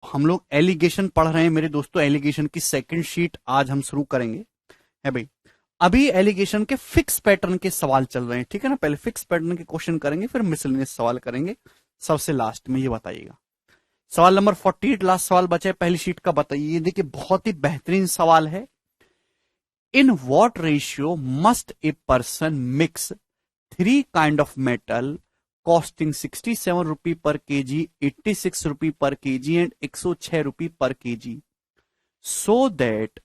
हम लोग एलिगेशन पढ़ रहे हैं मेरे दोस्तों। एलिगेशन की सेकंड शीट आज हम शुरू करेंगे, है भाई। अभी एलिगेशन के फिक्स पैटर्न के सवाल चल रहे हैं, ठीक है ना। पहले फिक्स पैटर्न के क्वेश्चन करेंगे, फिर मिसलेनियस सवाल करेंगे सबसे लास्ट में। ये बताइएगा सवाल नंबर 48, लास्ट सवाल बचा है पहली शीट का। बताइए, देखिए बहुत ही बेहतरीन सवाल है। In what ratio must a person mix 3 kind of metal costing 67 रुपी पर केजी, 86 रुपी पर केजी एंड 106 रुपी पर KG, so that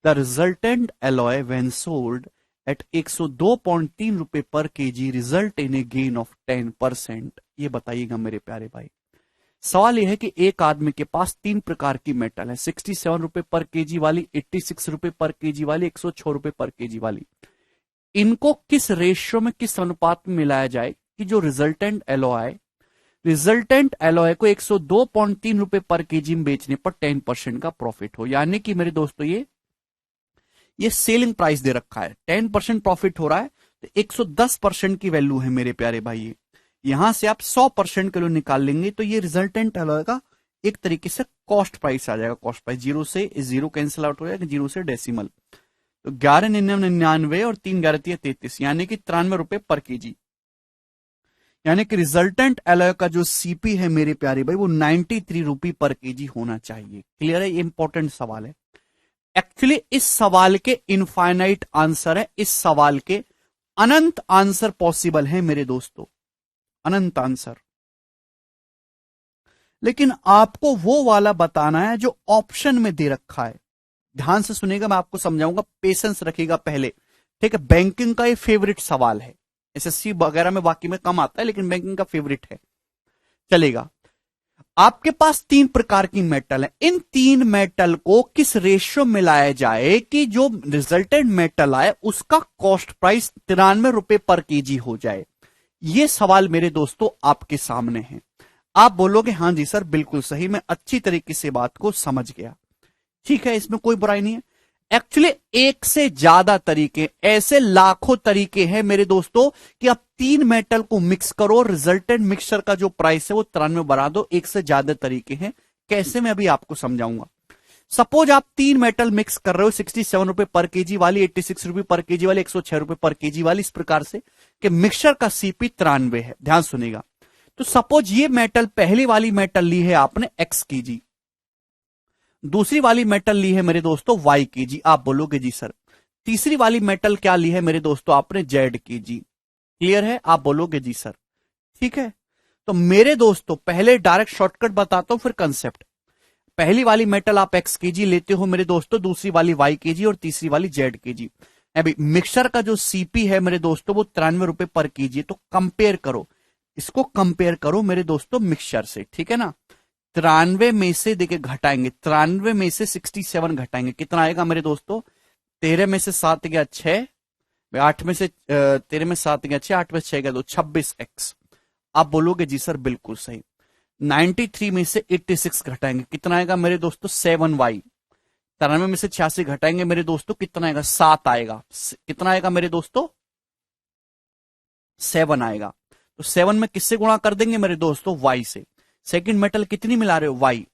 the resultant alloy when sold at 102.3 रुपए पर KG result in a gain of 10%। ये बताइएगा मेरे प्यारे भाई। सवाल यह है कि एक आदमी के पास 3 प्रकार की मेटल है, 67 रुपए पर केजी वाली, 86 रुपए पर केजी वाली, 106 रुपए पर केजी वाली। इनको किस रेशियो में, किस अनुपात में मिलाया जाए कि जो रिजल्टेंट एलॉय को 102.3 रुपए पर केजी में बेचने पर 10% का प्रॉफिट हो। यानी कि मेरे दोस्तों ये सेलिंग प्राइस दे रखा है, 10% प्रॉफिट हो रहा है, तो 110% की वैल्यू है मेरे प्यारे भाई। यहां से आप 100% किलो निकाल लेंगे तो ये रिजल्टेंट एलॉय का एक तरीके से कॉस्ट प्राइस आ जाएगा। कॉस्ट प्राइस जीरो से जीरो कैंसिल आउट हो जाएगा, जीरो से डेसिमल, तो 11,99 और 3,11,33 यानी कि 93 रुपए पर केजी। यानी कि रिजल्टेंट एलॉय का जो सीपी है मेरे प्यारे भाई वो 93 रुपी पर केजी होना चाहिए। क्लियर है? ये इंपॉर्टेंट सवाल है। एक्चुअली इस सवाल के इनफाइनाइट आंसर है, इस सवाल के अनंत आंसर पॉसिबल है मेरे दोस्तों, अनंत आंसर। लेकिन आपको वो वाला बताना है जो ऑप्शन में दे रखा है। ध्यान से सुनेगा, मैं आपको समझाऊंगा, पेशेंस रखिएगा पहले, ठीक है। बैंकिंग का ये फेवरेट सवाल है, एसएससी वगैरह में बाकी में कम आता है, लेकिन बैंकिंग का फेवरेट है, चलेगा। आपके पास 3 प्रकार की मेटल है, इन 3 मेटल को किस रेशियो में लाया जाए कि जो रिजल्टेंट मेटल आए उसका कॉस्ट प्राइस 93 रुपए पर केजी हो जाए। यह सवाल मेरे दोस्तों आपके सामने है। आप बोलोगे हाँ जी सर बिल्कुल सही, मैं अच्छी तरीके से बात को समझ गया, ठीक है, इसमें कोई बुराई नहीं है। एक्चुअली एक से ज्यादा तरीके, ऐसे लाखों तरीके हैं मेरे दोस्तों कि आप 3 मेटल को मिक्स करो, रिजल्टेंट मिक्सचर का जो प्राइस है वो 93 बढ़ा दो। एक से ज्यादा तरीके हैं, कैसे मैं अभी आपको समझाऊंगा। सपोज आप 3 मेटल मिक्स कर रहे हो, 67 रुपए पर केजी वाली, 86 रुपए पर केजी वाली, 106 रुपए पर केजी वाली, इस प्रकार से कि मिक्सचर का सीपी 93 है। ध्यान सुनेगा। तो सपोज ये मेटल, पहली वाली मेटल ली है आपने x केजी, दूसरी वाली मेटल ली है मेरे दोस्तों y केजी। आप बोलोगे जी सर। तीसरी वाली मेटल क्या ली है मेरे दोस्तों आपने, z केजी। क्लियर है? आप बोलोगे जी सर, ठीक है। तो मेरे दोस्तों पहले डायरेक्ट शॉर्टकट बताता हूं, फिर कंसेप्ट। पहली वाली मेटल आप x केजी लेते हो मेरे दोस्तों, दूसरी वाली y केजी और तीसरी वाली z केजी। अभी मिक्सचर का जो सीपी है मेरे दोस्तों वो 93 रुपए पर केजी। तो कंपेयर करो, इसको कंपेयर करो मेरे दोस्तों मिक्सचर से, ठीक है ना। 93 में से देखिए घटाएंगे, 93 में से 67 घटाएंगे, कितना आएगा मेरे दोस्तों, 13 में से 7 गया 6, 8 में से 13 में 7 गया 6, 8 में 6 गया 2, 26x। आप बोलोगे जी सर बिल्कुल सही। 93 में से 86 घटाएंगे, कितना आएगा मेरे दोस्तों, 7y। 93 में से 86 घटाएंगे मेरे दोस्तों, कितना आएगा, 7 आएगा। कितना आएगा मेरे दोस्तों, 7 आएगा। तो 7 में किससे गुणा कर देंगे मेरे दोस्तों, y से। सेकंड मेटल कितनी मिला रहे हो, y।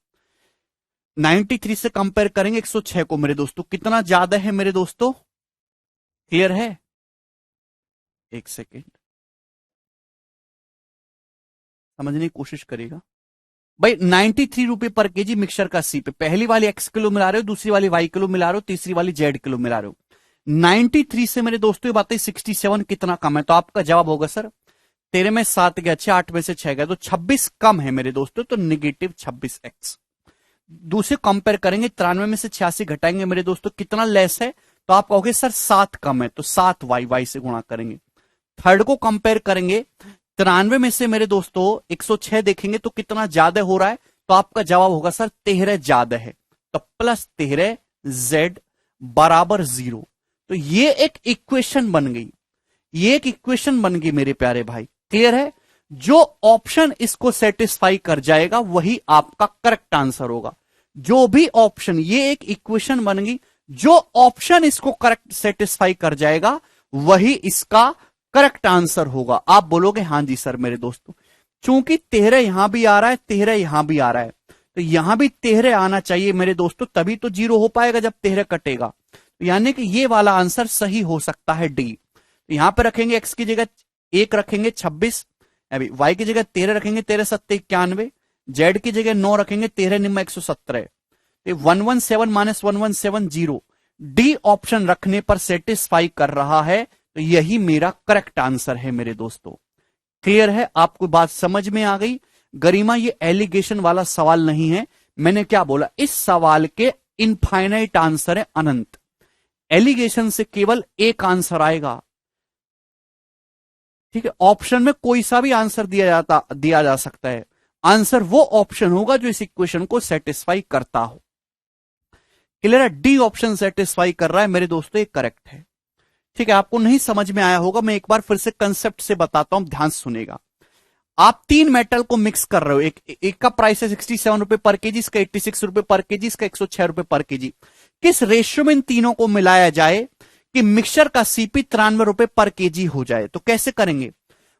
93 से कंपेयर करेंगे 106 को मेरे दोस्तों, कितना ज्यादा है मेरे दोस्तों, क्लियर है? एक सेकेंड समझने की कोशिश करेगा भाई। 93 रुपए पर केजी मिक्सचर का सीपी, पहली वाली x किलो मिला रहे हो, दूसरी वाली y किलो मिला रहे हो, तीसरी वाली z किलो मिला रहे हो। 93 से मेरे दोस्तों ये बात है 67 कितना कम है, तो आपका जवाब होगा सर 13 में 7 गया 6, 8 में से 6 गया, तो 26 कम है मेरे दोस्तों, तो नेगेटिव 26x। दूसरे कंपेयर करेंगे, 93 में से 86 घटाएंगे मेरे दोस्तों, कितना लेस है, तो आप कहोगे सर 7 कम है, तो 7y से गुणा करेंगे। थर्ड को कंपेयर करेंगे, 93 में से मेरे दोस्तों 106 देखेंगे तो कितना ज्यादा हो रहा है, तो आपका जवाब होगा सर 13 ज्यादा है, तो प्लस 13 z बराबर 0। तो ये एक इक्वेशन बन गई, ये एक इक्वेशन बन गई मेरे प्यारे भाई। क्लियर है? जो ऑप्शन इसको सेटिस्फाई कर जाएगा वही आपका करेक्ट आंसर होगा। जो भी ऑप्शन, ये एक इक्वेशन बन गई, जो ऑप्शन इसको करेक्ट सेटिस्फाई कर जाएगा वही इसका करेक्ट आंसर होगा। आप बोलोगे हां जी सर मेरे दोस्तों, चूंकि 13 यहां भी आ रहा है, 13 यहां भी आ रहा है, तो यहां भी 13 आना चाहिए मेरे दोस्तों, तभी तो 0 हो पाएगा जब 13 कटेगा। तो यानी कि ये वाला आंसर सही हो सकता है डी। तो यहां पर रखेंगे x की जगह 1 रखेंगे 26, अभी y की जगह 13 रखेंगे 13 सत्ते 91, z की जगह 9 रखेंगे 13 निम्न 117, 117 माइनस 117 डी ऑप्शन रखने पर सेटिस्फाई कर रहा है, तो यही मेरा करेक्ट आंसर है मेरे दोस्तों। क्लियर है, आपको बात समझ में आ गई। गरिमा ये एलिगेशन वाला सवाल नहीं है, मैंने क्या बोला, इस सवाल के इनफाइनाइट आंसर है अनंत, एलिगेशन से केवल एक आंसर आएगा। ठीक है, ऑप्शन में कोई सा भी आंसर दिया जा सकता है, आंसर वो ऑप्शन होगा जो इस इक्वेशन को सेटिस्फाई करता हो। क्लियर है, डी ऑप्शन सेटिस्फाई कर रहा है मेरे दोस्तों, ये करेक्ट है। ठीक है, आपको नहीं समझ में आया होगा, मैं एक बार फिर से कंसेप्ट से बताता हूं, ध्यान से सुनेगा। आप 3 मेटल को मिक्स कर रहे हो, एक का प्राइस है 67 रुपए पर केजी, इसका 86 रुपए पर केजी, इसका 106 रुपए पर केजी। किस रेशियो में इन तीनों को मिलाया जाए कि मिक्सचर का सीपी 93 रुपए पर केजी हो जाए? तो कैसे करेंगे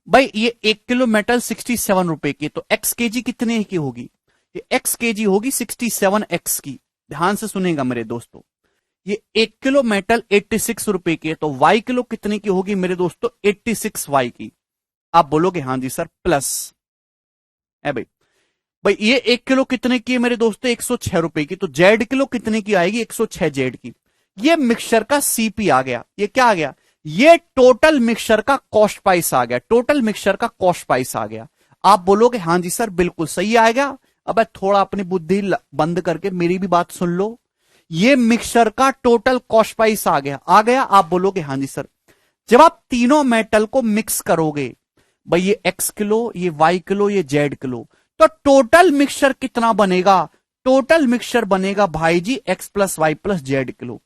भाई, ये 1 किलो मेटल 67 रुपए की, तो एक्स केजी कितने की होगी? ये एक्स केजी होगी 67x की। ध्यान से सुनेगा मेरे दोस्तों, ये 1 किलो मेटल 86 रुपए की है, तो y किलो कितने की होगी मेरे दोस्तों? 86y की। आप बोलोगे हाँ जी सर, प्लस है भाई। भाई ये 1 किलो कितने की है मेरे दोस्तों? 106 रुपए की, तो जेड किलो कितने की आएगी? 106 जेड की। ये मिक्सचर का सीपी आ गया, ये क्या आ गया? ये टोटल मिक्सचर का कॉस्ट प्राइस आ गया, टोटल मिक्सचर का कॉस्ट प्राइस आ गया। आप बोलोगे हाँ जी सर बिल्कुल सही आएगा। अब थोड़ा अपनी बुद्धि बंद करके मेरी भी बात सुन लो, ये मिक्सचर का टोटल कॉस्ट प्राइस आ गया, आ गया। आप बोलोगे हाँ जी सर। जब आप तीनों मेटल को मिक्स करोगे, भाई ये एक्स किलो, ये वाई किलो, ये जेड किलो, तो टोटल मिक्सचर कितना बनेगा? टोटल मिक्सचर बनेगा भाई जी X plus Y plus Z kilo,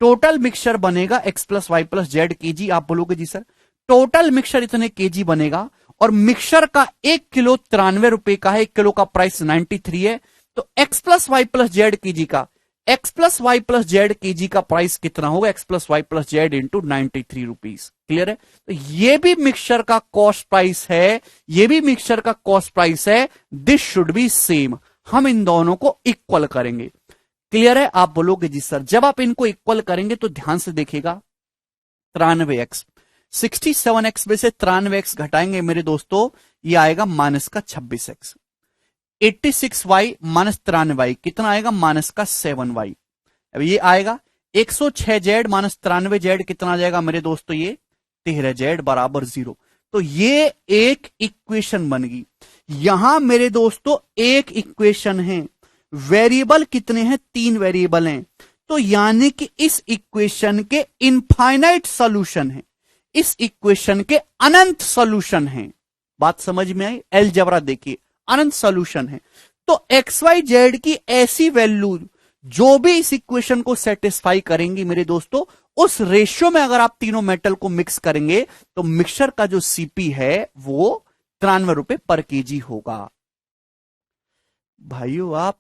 total mixture बनेगा X plus Y plus Z KG. आप बोलोगे जी सर टोटल मिक्सचर इतने केजी बनेगा, और मिक्सचर का 1 किलो 93 रुपए का है, 1 किलो का प्राइस 93 है, तो X plus Y plus Z KG का, X plus Y plus Z KG का प्राइस कितना होगा? X plus Y plus Z into 93 rupees. Clear है, तो ये भी मिक्सचर का कॉस्ट प्राइस है, ये भी मिक्सचर का कॉस्ट प्राइस है, दिस शुड बी सेम। हम इन दोनों को इक्वल करेंगे। क्लियर है, आप बोलोगे जी सर। जब आप इनको इक्वल करेंगे तो ध्यान से देखिएगा, 93x 67x में से 93x घटाएंगे मेरे दोस्तों, ये आएगा माइनस का 26x। 86y माइनस 93y कितना आएगा? माइनस का 7y। अब ये आएगा 106z माइनस 93z कितना आ जाएगा मेरे दोस्तों? ये 13z बराबर 0। तो ये एक इक्वेशन बन गई। यहां मेरे दोस्तों एक इक्वेशन है, वेरिएबल कितने हैं? 3 वेरिएबल हैं, तो यानी कि इस इक्वेशन के इनफाइनाइट सॉल्यूशन है, इस इक्वेशन के अनंत सॉल्यूशन है। बात समझ में आई? अलजेब्रा देखिए, अनंत सॉल्यूशन है। तो एक्स वाई जेड की ऐसी वैल्यू जो भी इस इक्वेशन को सेटिस्फाई करेंगी मेरे दोस्तों, उस रेशियो में अगर आप तीनों मेटल को मिक्स करेंगे तो मिक्सचर का जो सीपी है वो 93 रुपए पर केजी होगा। भाइयों आप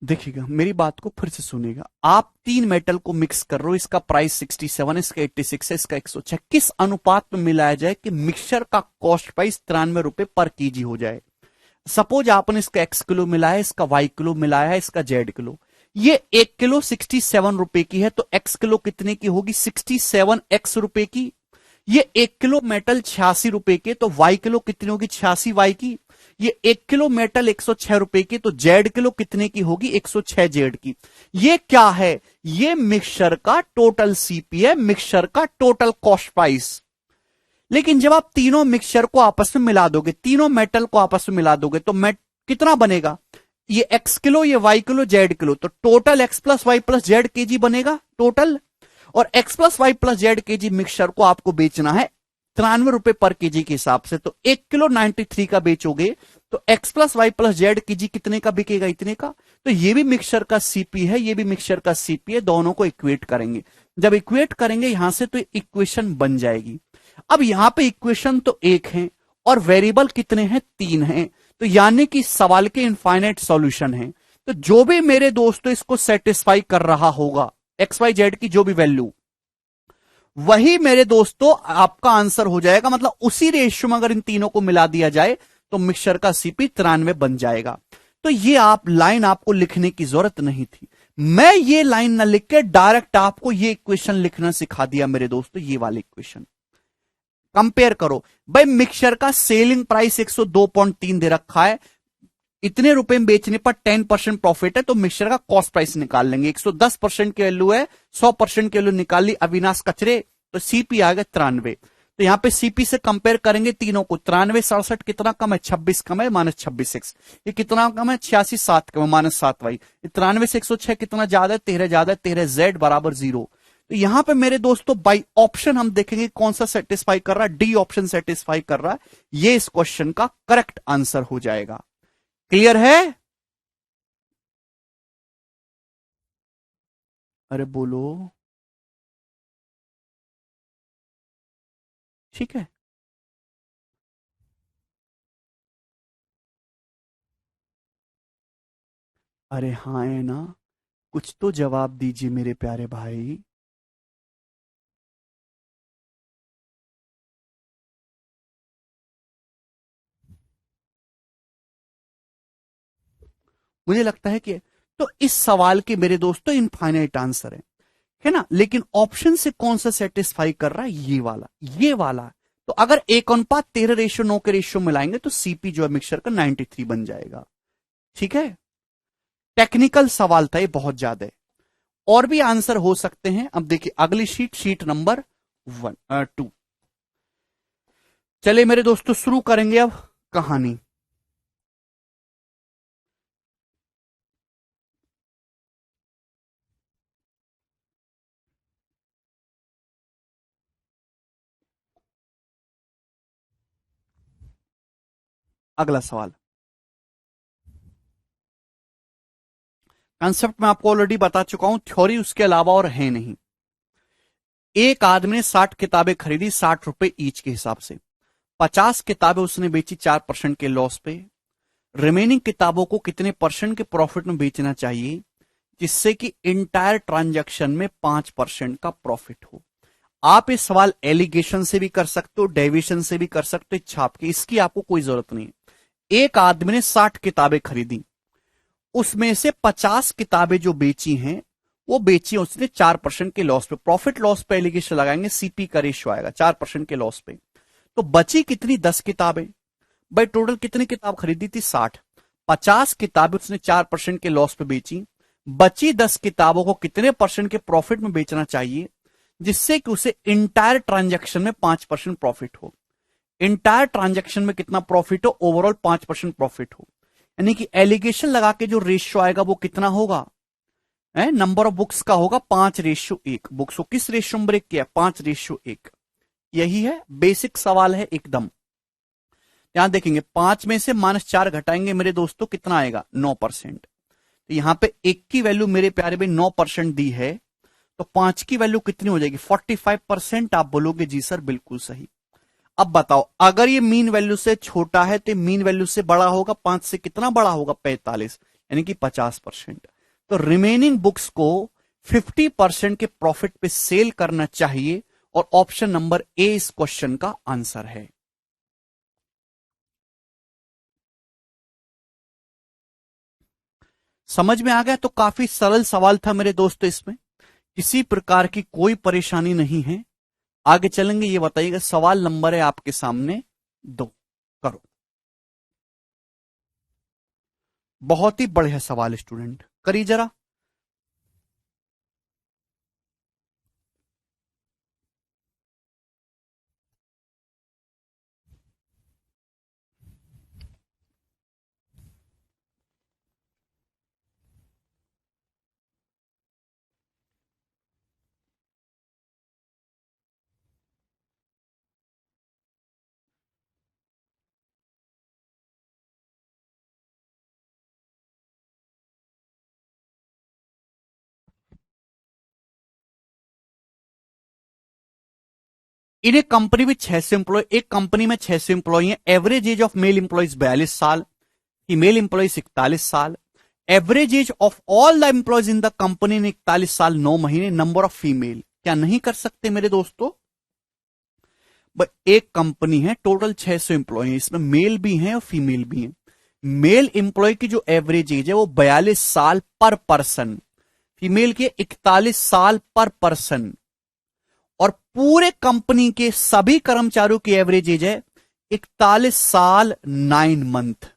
देखिएगा, मेरी बात को फिर से सुनिएगा। आप 3 मेटल को मिक्स कर रहे हो, इसका प्राइस 67 है, इसका 86 है, इसका 106। किस अनुपात में मिलाया जाए कि मिक्सचर का कॉस्ट प्राइस 93 रुपए पर केजी हो जाए? सपोज आपने इसका एक्स किलो मिलाया, इसका वाई किलो मिलाया है, इसका जेड किलो। ये 1 किलो 67 रुपए की है, तो एक्स किलो कितने की होगी? 67x रुपए की। ये 1 किलो मेटल 86 रुपए के, तो वाई किलो कितनी होगी? 86 वाई की। ये 1 किलो मेटल 106 रुपए की, तो जेड किलो कितने की होगी? 106 जेड की। ये क्या है? ये मिक्सचर का टोटल सीपी है, मिक्सचर का टोटल कॉस्ट प्राइस। लेकिन जब आप तीनों मिक्सचर को आपस में मिला दोगे, तीनों मेटल को आपस में मिला दोगे, तो कितना बनेगा? ये एक्स किलो, ये वाई किलो, जेड किलो, तो total X plus Y plus Z KG बनेगा टोटल। और X plus Y plus Z KG mixture को आपको बेचना है 93 रुपए पर केजी के हिसाब से, तो 1 किलो 93 का बेचोगे तो X plus Y plus Z KG कितने का बिकेगा? इतने का। तो ये भी मिक्सचर का सीपी है, ये भी मिक्सचर का सीपी है, दोनों को इक्वेट करेंगे। जब इक्वेट करेंगे यहां से तो इक्वेशन बन जाएगी। अब यहां पे इक्वेशन तो एक है और वेरिएबल कितने हैं? 3 हैं, तो यानी कि सवाल के इनफाइनाइट सॉल्यूशन है। तो जो भी मेरे दोस्तों इसको सेटिस्फाई कर रहा होगा, XYZ की जो भी वैल्यू, वही मेरे दोस्तों आपका आंसर हो जाएगा। मतलब उसी रेशियो में अगर इन तीनों को मिला दिया जाए तो मिक्सचर का सीपी 93 बन जाएगा। तो ये आप लाइन आपको लिखने की जरूरत नहीं थी। मैं ये लाइन ना लिख के डायरेक्ट आपको ये इक्वेशन लिखना सिखा दिया मेरे दोस्तों। ये वाली इक्वेशन कंपेयर करो भाई, मिक्सचर का सेलिंग प्राइस 102.3 दे रखा है, इतने रुपए में बेचने पर 10% प्रॉफिट है, तो मिक्सचर का कॉस्ट प्राइस निकाल लेंगे। 110% की वैल्यू है, 100% की वैल्यू निकाल ली अविनाश कचरे, तो सीपी आ गया 93। तो यहां पे सीपी से कंपेयर करेंगे तीनों को, 93 67 कितना कम है, 26 कम है, -26x। ये कितना कम है, 86 7 कम है, -7y। 93 से 106 कितना ज्यादा है, 13 ज्यादा है, 13 z बराबर 0। तो यहां पे मेरे दोस्तों बाई ऑप्शन हम देखेंगे कौन सा सेटिस्फाई कर रहा है, डी ऑप्शन सेटिस्फाई कर रहा है। ये इस क्वेश्चन का करेक्ट आंसर हो जाएगा। क्लियर है? अरे बोलो। ठीक है। अरे हाँ है ना, कुछ तो जवाब दीजिए मेरे प्यारे भाई। मुझे लगता है कि तो इस सवाल के मेरे दोस्तों इनफाइनाइट आंसर है ना, लेकिन ऑप्शन से कौन सा सेटिस्फाई कर रहा है, ये वाला, ये वाला। तो अगर 1:13:9 के रेशियो मिलाएंगे तो सीपी जो है मिक्सचर का 93 बन जाएगा। ठीक है, टेक्निकल सवाल था ये बहुत ज्यादा है। और भी आंसर हो सकते हैं। अब देखिए अगली शीट, शीट नंबर 2। चलिए मेरे दोस्तों शुरू करेंगे अब कहानी। अगला सवाल, कंसेप्ट मैं आपको ऑलरेडी बता चुका हूं, थ्योरी उसके अलावा और है नहीं। एक आदमी ने 60 किताबें खरीदी, 60 रुपए ईच के हिसाब से। 50 किताबें उसने बेची 4% के लॉस पे। रिमेनिंग किताबों को कितने परसेंट के प्रॉफिट में बेचना चाहिए जिससे कि इंटायर ट्रांजैक्शन में 5% का प्रॉफिट हो। आप इस सवाल एलिगेशन से भी कर सकते हो, डेविएशन से भी कर सकते हो, छाप के, इसकी आपको कोई जरूरत नहीं है। एक आदमी ने 60 किताबें खरीदी, उसमें से 50 किताबें जो बेची हैं वो बेची उसने 4% के लॉस पे। प्रॉफिट लॉस पे एलिगेशन लगाएंगे, सीपी का रेशियो आएगा 4% के लॉस पे। तो बची कितनी, 10 किताबें। भाई टोटल कितनी किताब खरीदी थी, 60। 50 किताबें उसने 4% के लॉस पे बेची, बची 10 किताबों को कितने परसेंट के प्रॉफिट में बेचना चाहिए जिससे कि उसे इंटायर ट्रांजैक्शन में 5% प्रॉफिट हो। इंटायर ट्रांजैक्शन में कितना प्रॉफिट हो, ओवरऑल 5% प्रॉफिट हो। यानी कि एलिगेशन लगा के जो रेशियो आएगा वो कितना होगा, नंबर ऑफ बुक्स का होगा 5:1। बुक्स को किस रेशियो में ब्रेक किया, 5:1। यही है, बेसिक सवाल है एकदम। यहां देखेंगे 5 में से -4 घटाएंगे मेरे दोस्तों, कितना आएगा, 9%। तो यहां पे 1 की वैल्यू मेरे प्यारे में 9% दी है, तो 5 की वैल्यू कितनी हो जाएगी, 45%। आप बोलोगे जी सर बिल्कुल सही। अब बताओ अगर ये मीन वैल्यू से छोटा है तो मीन वैल्यू से बड़ा होगा, 5 से कितना बड़ा होगा, 45, यानी कि 50%। तो रिमेनिंग बुक्स को 50% के प्रॉफिट पे सेल करना चाहिए, और ऑप्शन नंबर ए इस क्वेश्चन का आंसर है। समझ में आ गया? तो काफी सरल सवाल था मेरे दोस्तों, इसमें किसी प्रकार की कोई परेशानी नहीं है। आगे चलेंगे, ये बताइएगा, सवाल नंबर है आपके सामने 2, करो। बहुत ही बढ़िया सवाल स्टूडेंट, करिए जरा। इन एक कंपनी में 600 एम्प्लॉय, एक कंपनी में 600 एम्प्लॉय है। Average age of male employees 42 साल, फीमेल एम्प्लॉयज 41 साल। Average age of all the employees in the company ने 41 साल 9 महीने, नंबर ऑफ फीमेल, क्या नहीं कर सकते मेरे दोस्तों? एक कंपनी है, टोटल 600 एम्प्लॉय है, इसमें मेल भी हैं और फीमेल भी हैं। मेल एम्प्लॉय की जो एवरेज एज है वो 42 साल पर पर्सन, फीमेल के 41 साल पर पर्सन, और पूरे कंपनी के सभी कर्मचारियों की एवरेज एज है 41 साल 9 मंथ।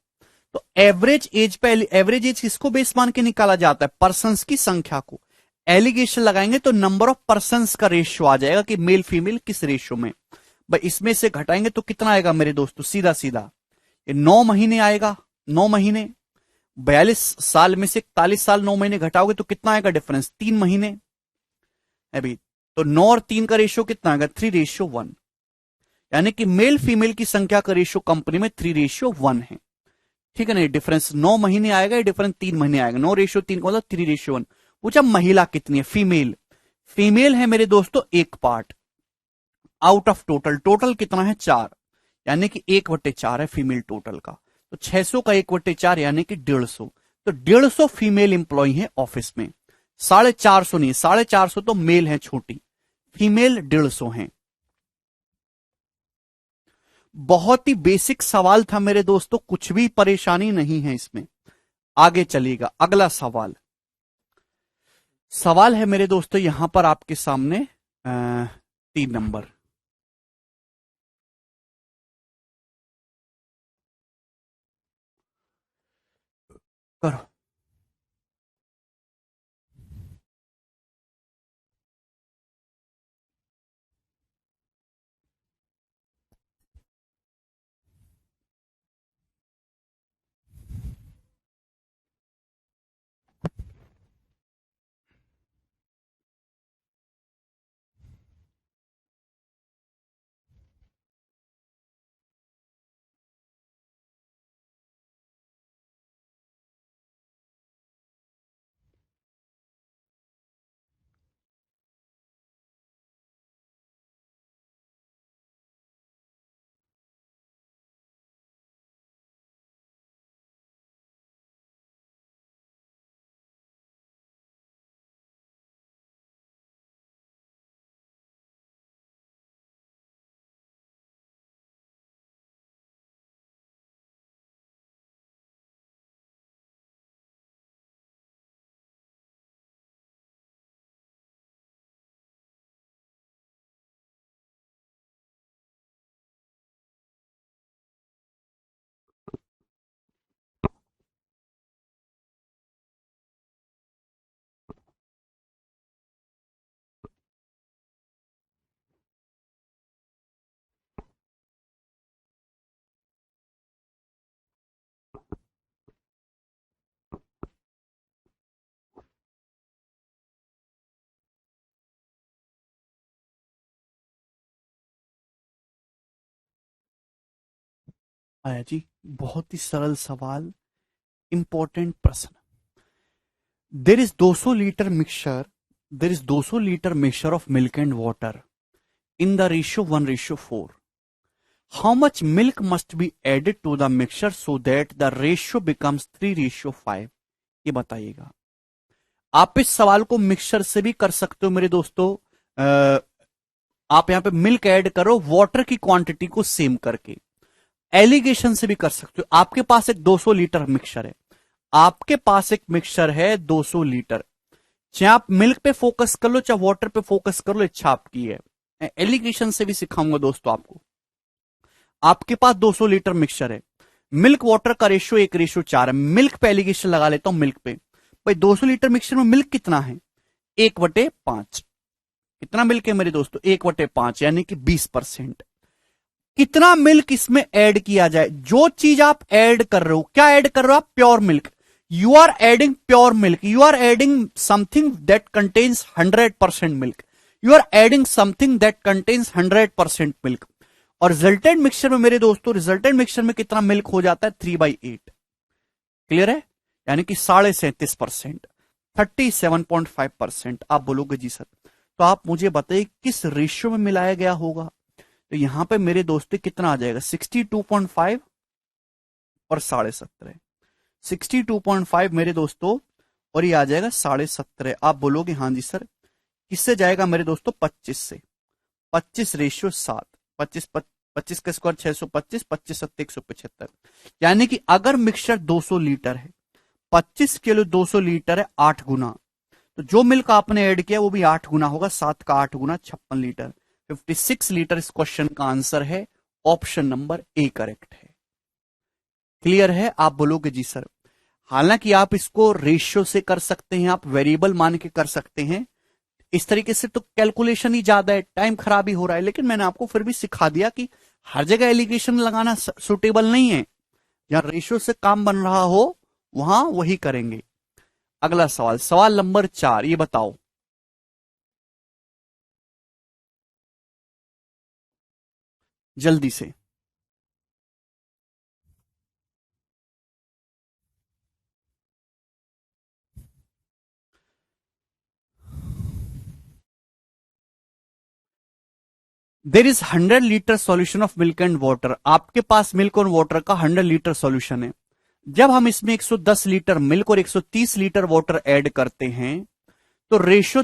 तो एवरेज एज पे, एवरेज एज किसको बेस मान के निकाला जाता है? पर्संस की संख्या को। एलिगेशन लगाएंगे तो नंबर ऑफ पर्संस का रेशियो आ जाएगा कि मेल फीमेल किस रेशियो में। भाई इसमें से घटाएंगे तो कितना आएगा मेरे दोस्तों? सीधा सीधा ये 9 महीने आएगा। 9 महीने, 42 साल में से 41 साल 9 महीने घटाओगे तो कितना आएगा डिफरेंस? 3 महीने। अभी तो 9 और 3 का रेशियो कितना आएगा? 3:1, यानी कि मेल फीमेल की संख्या का रेशियो कंपनी में 3:1 है। ठीक है ना? ये डिफरेंस 9 महीने आएगा, ये डिफरेंस 3 महीने आएगा। 9:3 का मतलब 3:1। पूछा महिला कितनी है? फीमेल, फीमेल है मेरे दोस्तों 1 part out of total. Total कितना है? 4, यानी कि 1/4 है फीमेल टोटल का। तो 600 का 1/4 यानी कि 150। तो 150 फीमेल इंप्लॉय है ऑफिस में। 450 नहीं, 450 तो मेल है छोटी, फीमेल 150 है। बहुत ही बेसिक सवाल था मेरे दोस्तों, कुछ भी परेशानी नहीं है इसमें। आगे चलिएगा, अगला सवाल। सवाल है मेरे दोस्तों यहां पर आपके सामने 3 नंबर। करो। आया जी, बहुत ही सरल सवाल, इंपॉर्टेंट प्रश्न। There is 200 litre mixture, there is 200 litre mixture of milk and water in the ratio 1:4। How much milk must be added to the mixture so that the ratio becomes 3:5? ये बताइएगा। आप इस सवाल को मिक्सचर से भी कर सकते हो मेरे दोस्तों। आप यहां पे मिल्क ऐड करो वाटर की क्वांटिटी को सेम करके। एलिगेशन से भी कर सकते हो। आपके पास एक 200 लीटर मिक्सचर है, आपके पास एक मिक्सचर है 200 लीटर, चाहे आप मिल्क पे फोकस कर लो चाहे वाटर पे फोकस कर लो, इच्छा आपकी है। एलिगेशन से भी सिखाऊंगा दोस्तों आपको। आपके पास 200 लीटर मिक्सचर है, मिल्क वाटर का रेशियो 1:4 है। मिल्क पे एलिगेशन लगा लेता हूं, मिल्क पे। भाई 200 लीटर मिक्सचर में मिल्क कितना है? 1/5। कितना मिल्क है मेरे दोस्तों? 1/5, यानी कि 20%। कितना मिल्क इसमें ऐड किया जाए? जो चीज आप ऐड कर रहे हो, क्या ऐड कर रहे हो आप? Pure milk. You are adding pure milk, you are adding something that contains 100% milk, you are adding something that contains 100% milk. और रिजल्टेंट मिक्सचर में मेरे दोस्तों, रिजल्टेंट मिक्सचर में कितना मिल्क हो जाता है? 3/8। क्लियर है? यानी कि 37.5%, 37.5%। आप बोलोगे जी सर, तो आप मुझे बताइए किस रेशियो में मिलाया गया होगा? तो यहां पे मेरे दोस्तों कितना आ जाएगा? 62.5 और 17.5। 62.5 मेरे दोस्तों, और ये आ जाएगा 17.5। आप बोलोगे हाँ जी सर, किससे जाएगा मेरे दोस्तों? 25 से। 25:7। 25 का स्क्वायर 625, 25 सत्ते 175। यानी कि अगर मिक्सचर 200 लीटर है, 25 किलो 200 लीटर है, 8 गुना, तो जो मिल्क आपने ऐड किया वो भी 8 गुना होगा। 7 का 8 गुना 56 लीटर, 56 लीटर इस क्वेश्चन का आंसर है। ऑप्शन नंबर ए करेक्ट है। क्लियर है? आप बोलोगे जी सर। हालांकि आप इसको रेशियो से कर सकते हैं, आप वेरिएबल मान के कर सकते हैं, इस तरीके से तो कैलकुलेशन ही ज्यादा है, टाइम खराब ही हो रहा है। लेकिन मैंने आपको फिर भी सिखा दिया कि हर जगह एलिगेशन लगाना सुटेबल नहीं है। जहां रेशियो से काम बन रहा हो वहां वही करेंगे। अगला सवाल, सवाल नंबर 4, ये बताओ। जल्दी से। There is 100 litre solution of milk and water. आपके पास मिल्क और वाटर का 100 लीटर सॉल्यूशन है। जब हम इसमें 110 लीटर मिल्क और 130 लीटर वाटर ऐड करते हैं तो रेशियो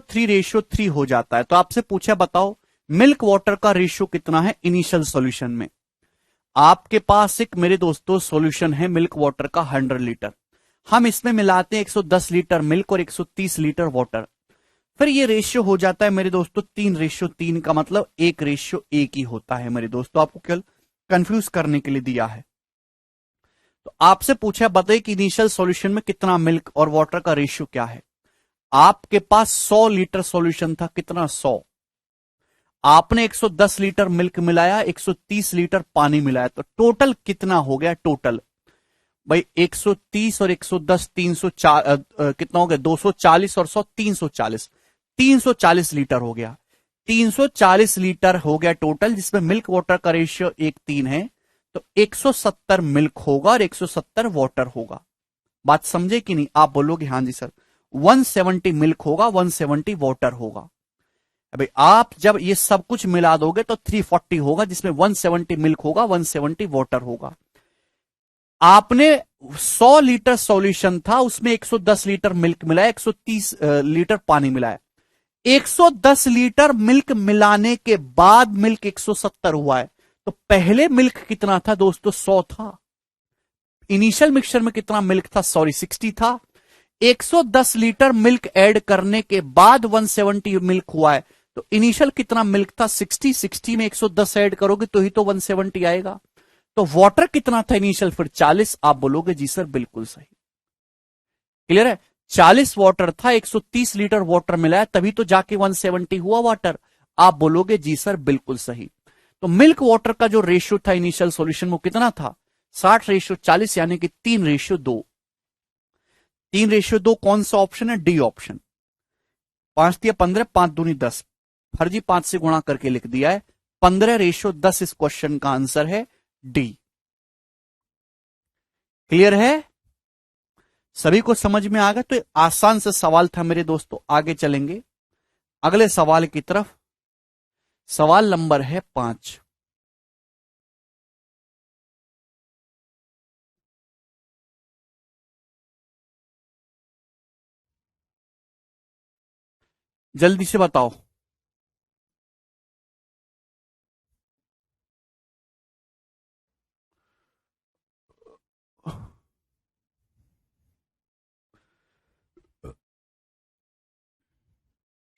3 हो जाता है। तो आपसे पूछा, बताओ मिल्क वाटर का रेशियो कितना है इनिशियल सॉल्यूशन में। आपके पास एक मेरे दोस्तों सॉल्यूशन है मिल्क वाटर का 100 लीटर, हम इसमें मिलाते हैं 110 लीटर मिल्क और 130 लीटर वाटर, फिर ये रेशियो हो जाता है मेरे दोस्तों 3:3 का मतलब 1:1 ही होता है मेरे दोस्तों। आपको केवल कंफ्यूज करने के लिए दिया है। तो आपसे पूछा, बताइए कि इनिशियल सॉल्यूशन में कितना मिल्क और वाटर का रेशियो क्या है। आपके पास 100 लीटर सॉल्यूशन था, कितना? 100। आपने 110 लीटर मिल्क मिलाया, 130 लीटर पानी मिलाया, तो टोटल कितना हो गया? टोटल भाई 130 और 110 304, कितना हो गया? 240 और 100 340, 340 लीटर हो गया। 340 लीटर हो गया टोटल, जिसमें मिल्क वाटर का रेशियो 1:3 है। तो 170 मिल्क होगा और 170 वाटर होगा। बात समझे कि नहीं? आप बोलोगे हाँ जी सर। 170 मिल्क होगा, 170 वाटर होगा। अबे आप जब ये सब कुछ मिला दोगे तो 340 होगा, जिसमें 170 मिल्क होगा, 170 वाटर होगा। आपने 100 लीटर सॉल्यूशन था, उसमें 110 लीटर मिल्क मिलाया, 130 लीटर पानी मिलाया। 110 लीटर मिल्क मिलाने के बाद मिल्क 170 हुआ है। तो पहले मिल्क कितना था दोस्तों? 100 था। इनिशियल मिक्सचर में कितना मिल्क था? सॉरी 60 था। 110 लीटर मिल्क ऐड करने के बाद 170 मिल्क हुआ है। तो इनिशियल कितना मिल्क था? 60। 60 में 110 ऐड करोगे तो ही तो 170 आएगा। तो वाटर कितना था इनिशियल? फिर 40। आप बोलोगे जी सर बिल्कुल सही। क्लियर है? 40 वाटर था, 130 लीटर वाटर मिला है, तभी तो जाके 170 हुआ वाटर। आप बोलोगे जी सर बिल्कुल सही। तो मिल्क वाटर का जो रेशियो था इनिशियल सॉल्यूशन वो कितना था? 60:40, यानी कि 3:2। 3:2 कौन सा ऑप्शन है? D option. 5×15, 5×2 10, फर्जी 5 से गुणा करके लिख दिया है। 15:10 इस क्वेश्चन का आंसर है डी। क्लियर है? सभी को समझ में आ गया? तो आसान सा सवाल था मेरे दोस्तों। आगे चलेंगे अगले सवाल की तरफ। सवाल नंबर है 5। जल्दी से बताओ।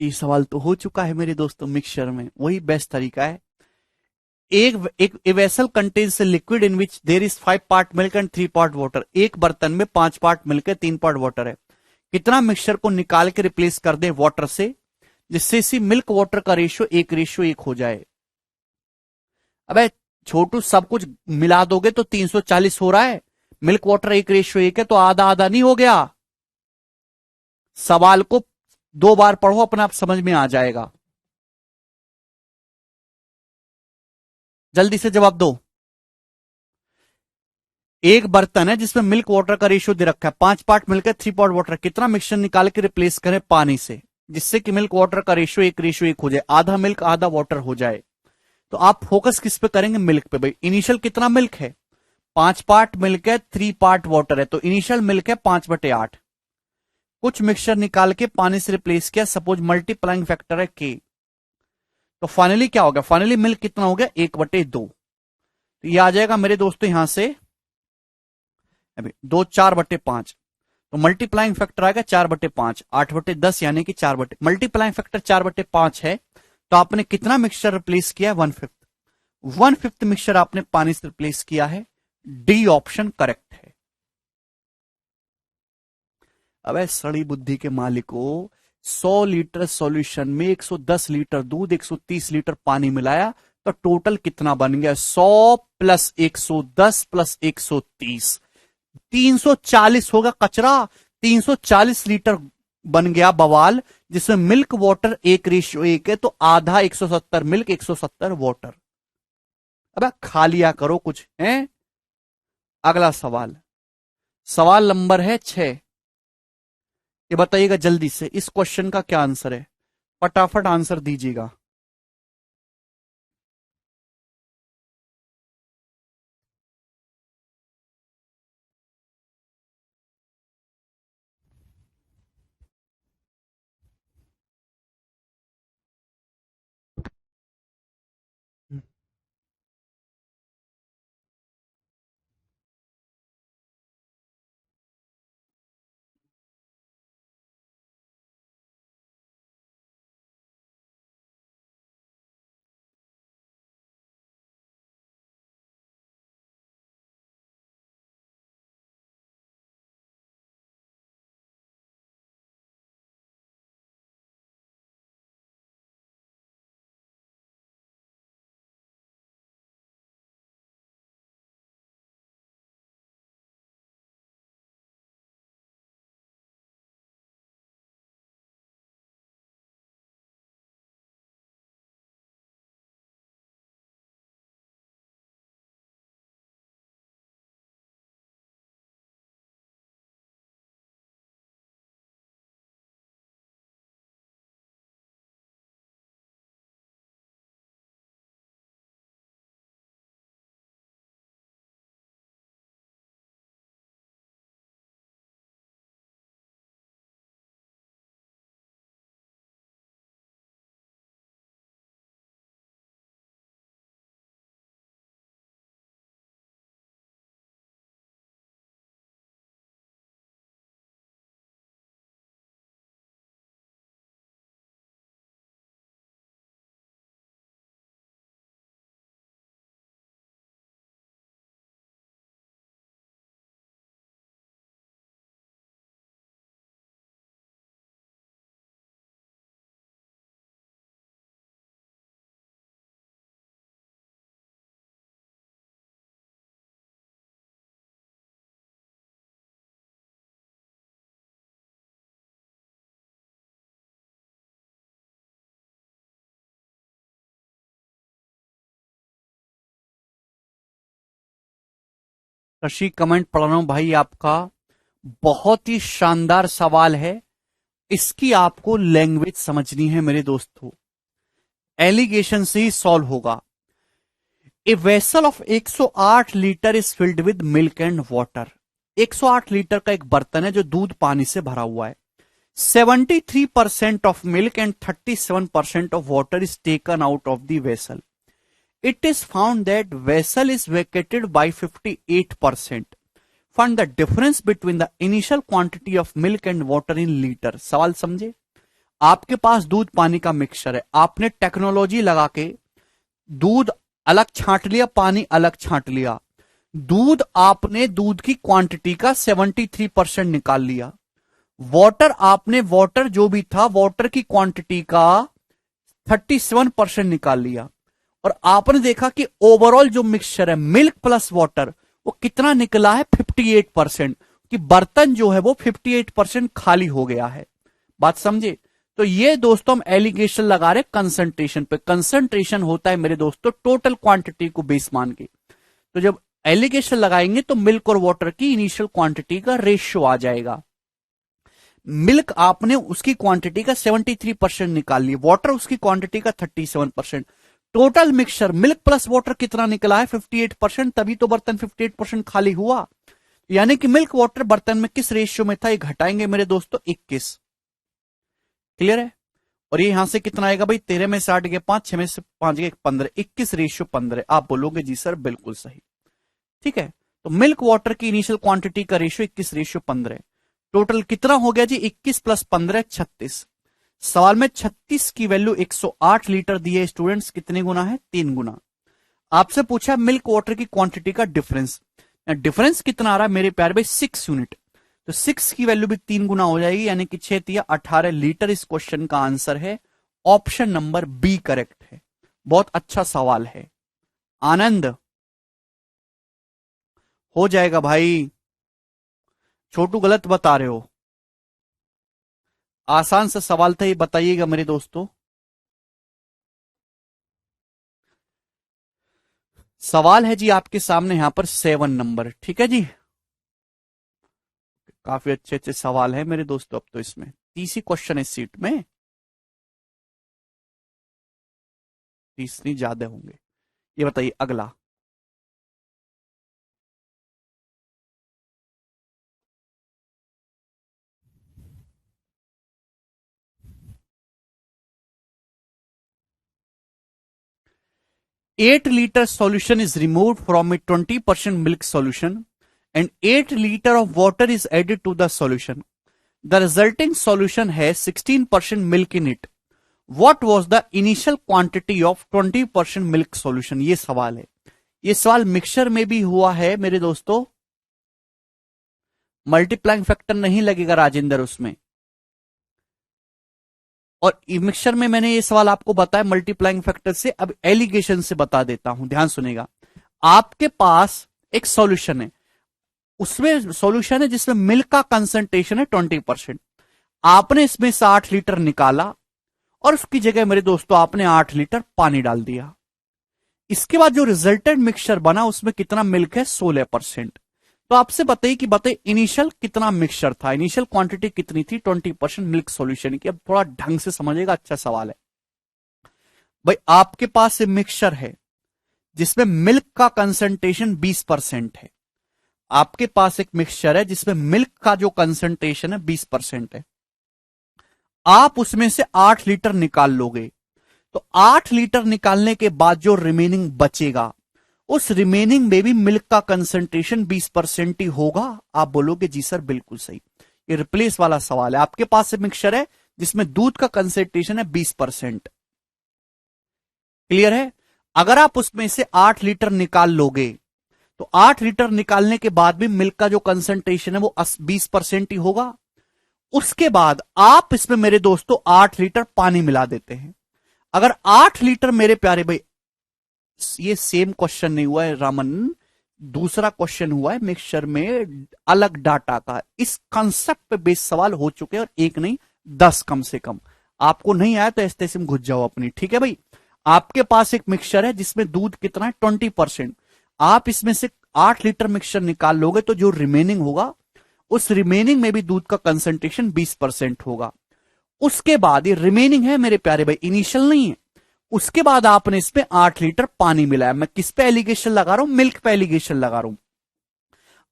ये सवाल तो हो चुका है मेरे दोस्तों मिक्सचर में, वही बेस्ट तरीका है। एक vessel contains liquid in which there is 5 part milk and 3 part water. एक बर्तन में 5 पार्ट मिल्क है, 3 पार्ट वाटर है। कितना मिक्सचर को निकाल के रिप्लेस कर दे वाटर से, जिससे इसी मिल्क वाटर का रेशियो 1:1 हो जाए। अबे छोटू, सब कुछ मिला दोगे तो 340 हो रहा है। मिल्क वाटर 1:1 है, तो आधा आधा नहीं हो गया? सवाल को 2 बार पढ़ो, अपने आप समझ में आ जाएगा। जल्दी से जवाब दो। एक बर्तन है जिसमें मिल्क वाटर का रेशियो दे रखा है, 5 पार्ट मिल्क है, 3 पार्ट वाटर। कितना मिक्सचर निकाल के रिप्लेस करें पानी से, जिससे कि मिल्क वाटर का रेशियो 1:1 हो जाए, आधा मिल्क आधा वाटर हो जाए। तो आप फोकस किस पे करेंगे? मिल्क पे। भाई इनिशियल कितना मिल्क है? 5 पार्ट मिल्क है, 3 पार्ट वाटर है, तो इनिशियल मिल्क है 5/8। कुछ मिक्सचर निकाल के पानी से रिप्लेस किया, सपोज मल्टीप्लाइंग फैक्टर है के, तो फाइनली क्या हो गया, फाइनली मिल्क कितना हो गया 1/2। तो ये आ जाएगा मेरे दोस्तों यहां से अभी 2 4/5, तो मल्टीप्लाइंग फैक्टर आएगा 4/5, 8/10 यानी कि 4 मल्टीप्लाइंग फैक्टर 4/5 है, तो आपने कितना मिक्सचर रिप्लेस किया, 1/5 मिक्सचर आपने पानी से रिप्लेस किया है। डी ऑप्शन करेक्ट है। अबे सड़ी बुद्धि के मालिकों, 100 लीटर सॉल्यूशन में 110 लीटर दूध 130 लीटर पानी मिलाया, तो टोटल कितना बन गया, 100 प्लस 110 प्लस 130, 340 होगा कचरा। 340 लीटर बन गया बवाल, जिसमें मिल्क वाटर 1:1 है, तो आधा 170 मिल्क 170 वाटर। अब खा लिया करो कुछ है। अगला सवाल, सवाल नंबर है 6। ये बताइएगा जल्दी से, इस क्वेश्चन का क्या आंसर है, फटाफट आंसर दीजिएगा। ऋषि कमेंट पढ़ रहा हूं भाई आपका, बहुत ही शानदार सवाल है। इसकी आपको लैंग्वेज समझनी है मेरे दोस्तों, एलिगेशन से ही सॉल्व होगा। A vessel of 108 litre is filled with milk and water. 108 litre का एक बर्तन है जो दूध पानी से भरा हुआ है। 73% of milk and 37% of water is taken out of the vessel. It is found that vessel is vacated by 58%. Find the difference between the initial quantity of milk and water in liter. सवाल समझे, आपके पास दूध पानी का mixture है, आपने technology लगा के दूध अलग छांट लिया, पानी अलग छांट लिया। दूध आपने दूध की क्वांटिटी का 73% निकाल लिया। वाटर आपने वाटर जो भी था वाटर की क्वांटिटी का 37% निकाल लिया। और आपने देखा कि ओवरऑल जो मिक्सचर है मिल्क प्लस वाटर वो कितना निकला है 58%, कि बर्तन जो है वो 58% खाली हो गया है। बात समझे। तो ये दोस्तों हम एलिगेशन लगा रहे कंसंट्रेशन पे। कंसंट्रेशन होता है मेरे दोस्तों टोटल क्वांटिटी को बेस मान के। तो जब एलिगेशन लगाएंगे तो मिल्क और वाटर की इनिशियल क्वांटिटी का रेशियो आ जाएगा। मिल्क आपने उसकी क्वांटिटी का 73% निकाल लिया, वाटर उसकी क्वांटिटी का 37%। Total mixture milk plus water कितना निकला है 58%, तभी तो बर्तन 58% खाली हुआ। यानी कि मिल्क वाटर बर्तन में किस रेशियो में था, ये घटाएंगे मेरे दोस्तों 21। क्लियर है। और ये यहां से कितना आएगा भाई, 13 में से 8 गए 5, 6 में से 5 गए 15, 21:15। आप बोलोगे जी सर बिल्कुल सही। ठीक है, तो मिल्क वाटर की इनिशियल क्वांटिटी का रेशियो 21:15। टोटल कितना हो गया जी, 21 + 15 36। सवाल में 36 की वैल्यू 108 लीटर दी है स्टूडेंट्स, कितने गुना है, 3 गुना। आपसे पूछा मिल्क वाटर की क्वांटिटी का डिफरेंस, डिफरेंस कितना आ रहा है मेरे प्यारे भाई, 6 यूनिट। तो 6 की वैल्यू भी 3 गुना हो जाएगी, यानी कि 6 तिया 18 लीटर। इस क्वेश्चन का आंसर है ऑप्शन नंबर बी करेक्ट है। बहुत अच्छा सवाल है। आनंद हो जाएगा भाई, छोटू गलत बता रहे हो। आसान सा सवाल था ये, बताइएगा मेरे दोस्तों। सवाल है जी आपके सामने यहां पर 7 नंबर, ठीक है जी। काफी अच्छे अच्छे सवाल है मेरे दोस्तों। अब तो इसमें 30 ही क्वेश्चन है इस सीट में, 30 नहीं ज्यादा होंगे। ये बताइए अगला। Eight litre solution is removed from a 20% milk solution and 8 liter of water is added to the solution. The resulting solution has 16% milk in it. What was the initial quantity of 20% milk solution? ये सवाल है। ये सवाल mixture में भी हुआ है मेरे दोस्तों। मल्टीप्लाइंग फैक्टर नहीं लगेगा राजेंद्र उसमें। और मिक्सचर में मैंने ये सवाल आपको बताया मल्टीप्लाइंग फैक्टर से, अब एलिगेशन से बता देता हूं, ध्यान सुनेगा। आपके पास एक सॉल्यूशन है, उसमें सॉल्यूशन है जिसमें मिल्क का कंसंट्रेशन है 20%। आपने इसमें से 8 लीटर निकाला और उसकी जगह मेरे दोस्तों आपने 8 लीटर पानी डाल दिया। इसके बाद जो रिजल्टेंट मिक्सचर बना उसमें कितना मिल्क है, 16%। तो आपसे बताइए कि बताइए इनिशियल कितना मिक्सचर था, इनिशियल क्वांटिटी कितनी थी, 20% मिल्क सॉल्यूशन की। अब थोड़ा ढंग से समझिएगा, अच्छा सवाल है भाई। आपके पास मिक्सचर है जिसमें मिल्क का कंसंट्रेशन 20% है। आपके पास एक मिक्सचर है जिसमें मिल्क का जो कंसंट्रेशन है 20% है। आप उसमें से 8 लीटर निकाल लोगे, तो 8 लीटर निकालने के बाद जो रिमेनिंग बचेगा, उस रिमेनिंग में भी मिल्क का कंसंट्रेशन 20% ही होगा। आप बोलोगे जी सर बिल्कुल सही। ये रिप्लेस वाला सवाल है। आपके पास एक मिक्सचर है जिसमें दूध का कंसंट्रेशन है 20%। क्लियर है। अगर आप उसमें से 8 लीटर निकाल लोगे, तो 8 लीटर निकालने के बाद भी मिल्क का जो कंसंट्रेशन है वो 20% ही होगा। उसके बाद आप इसमें मेरे दोस्तों 8 लीटर पानी मिला देते हैं। अगर 8 लीटर मेरे प्यारे भाई, ये सेम क्वेश्चन नहीं हुआ है रामन, दूसरा क्वेश्चन हुआ है मिक्सचर में अलग डाटा का। इस कंसेप्ट पे बेस्ड सवाल हो चुके हैं, और एक नहीं 10 कम से कम। आपको नहीं आया तो ऐसे में घुस जाओ अपनी, ठीक है भाई। आपके पास एक मिक्सचर है जिसमें दूध कितना है 20%। आप इसमें से 8 लीटर मिक्सचर निकाल लोगे, तो जो रिमेनिंग होगा उस रिमेनिंग में भी दूध का कंसंट्रेशन 20% होगा। उसके बाद ये रिमेनिंग है मेरे प्यारे भाई, इनिशियल नहीं है। उसके बाद आपने इसमें 8 लीटर पानी मिलाया। मैं किस पे एलिगेशन लगा रहा हूं, मिल्क पे एलिगेशन लगा रहा हूं।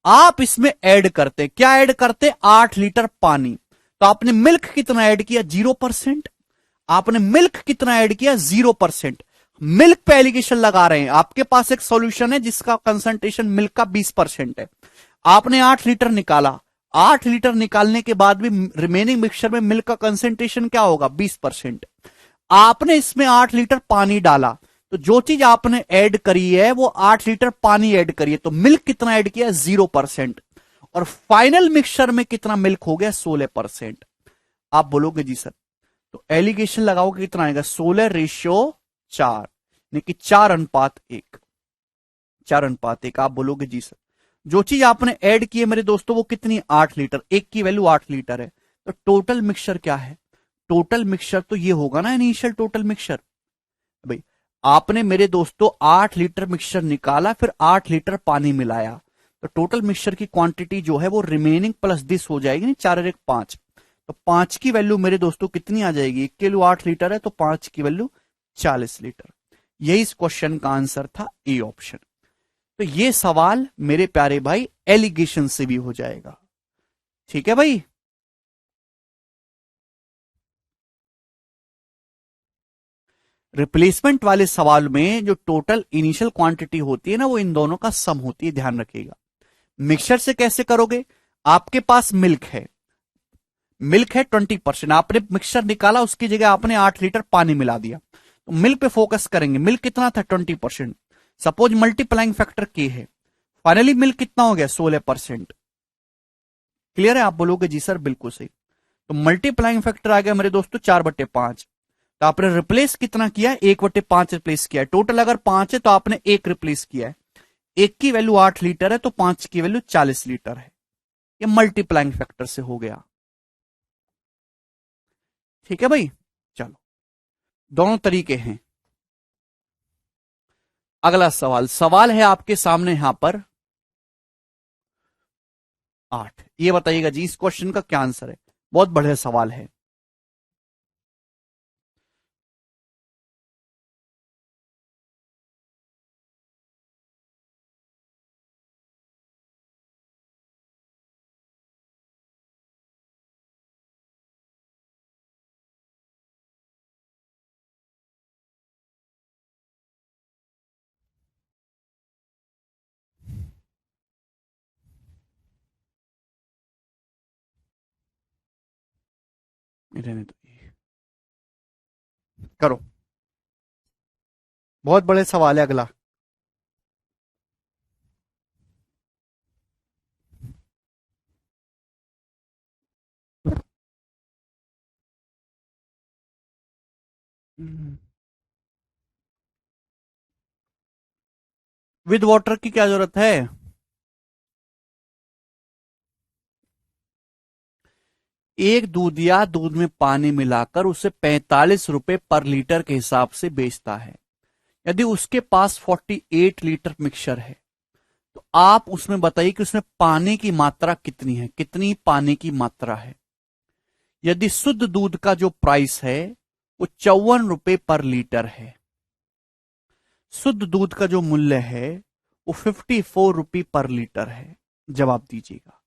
आप इसमें ऐड करते, क्या ऐड करते, 8 लीटर पानी। तो आपने मिल्क कितना ऐड किया, 0%। आपने मिल्क कितना ऐड किया, 0%। मिल्क पे एलिगेशन लगा रहे हैं। आपके पास एक सॉल्यूशन है जिसका कंसंट्रेशन मिल्क का 20% है। आपने 8 लीटर निकाला, 8 लीटर निकालने के बाद भी रिमेनिंग मिक्सचर में मिल्क का कंसंट्रेशन क्या होगा, 20%। आपने इसमें 8 लीटर पानी डाला, तो जो चीज आपने ऐड करी है वो 8 लीटर पानी ऐड करी है, तो मिल्क कितना ऐड किया, 0%। और फाइनल मिक्सचर में कितना मिल्क हो गया, 16%। आप बोलोगे जी सर, तो एलिगेशन लगाओगे कितना आएगा, 16:4, यानी कि 4:1, 4:1। आप बोलोगे जी सर, जो चीज आपने ऐड की है मेरे दोस्तों वो कितनी, 8 लीटर, एक की वैल्यू 8 लीटर है। तो टोटल मिक्सचर क्या है, टोटल मिक्सचर तो ये होगा ना इनिशियल टोटल मिक्सचर। भाई आपने मेरे दोस्तों 8 लीटर मिक्सचर निकाला, फिर 8 लीटर पानी मिलाया, तो टोटल मिक्सचर की क्वांटिटी जो है वो रिमेनिंग प्लस दिस हो जाएगी, 4 और 1 5। तो 5 की वैल्यू मेरे दोस्तों कितनी आ जाएगी, 1 किलो 8 लीटर है, तो 5 की वैल्यू 40 लीटर। यही इस क्वेश्चन का आंसर था, ए ऑप्शन। तो ये सवाल मेरे प्यारे भाई एलिगेशन से भी हो जाएगा। ठीक है भाई। रिप्लेसमेंट वाले सवाल में जो टोटल इनिशियल क्वांटिटी होती है ना, वो इन दोनों का सम होती है, ध्यान रखिएगा। मिक्सचर से कैसे करोगे? आपके पास मिल्क है, मिल्क है 20%, आपने मिक्सचर निकाला, उसकी जगह आपने 8 लीटर पानी मिला दिया, तो मिल्क पे फोकस करेंगे। मिल्क कितना था? 20%। सपोज मल्टीप्लाइंग फैक्टर के है, फाइनली मिल्क कितना हो गया? 16%। क्लियर है? आप बोलोगे जी सर बिल्कुल सही। तो मल्टीप्लाइंग फैक्टर आ गया मेरे दोस्तों 4/5। तो आपने रिप्लेस कितना किया? 1/5 रिप्लेस किया है। टोटल अगर 5 है तो आपने 1 रिप्लेस किया है। 1 की वैल्यू 8 लीटर है तो 5 की वैल्यू 40 लीटर है। ये मल्टीप्लाइंग फैक्टर से हो गया। ठीक है भाई, चलो, दोनों तरीके हैं। अगला सवाल, सवाल है आपके सामने यहां पर 8। ये बताइएगा जी इस क्वेश्चन का क्या आंसर है। बहुत बढ़िया सवाल है। रहने दो, करो। बहुत बड़े सवाल है अगला। विद वाटर की क्या जरूरत है? एक दूधिया दूध में पानी मिलाकर उसे 45 रुपए पर लीटर के हिसाब से बेचता है। यदि उसके पास 48 लीटर मिक्सचर है, तो आप उसमें बताइए कि उसमें पानी की मात्रा कितनी है, कितनी पानी की मात्रा है। यदि शुद्ध दूध का जो प्राइस है वो 54 रुपए पर लीटर है, शुद्ध दूध का जो मूल्य है वो 54 रुपए पर लीटर है। जवाब दीजिएगा।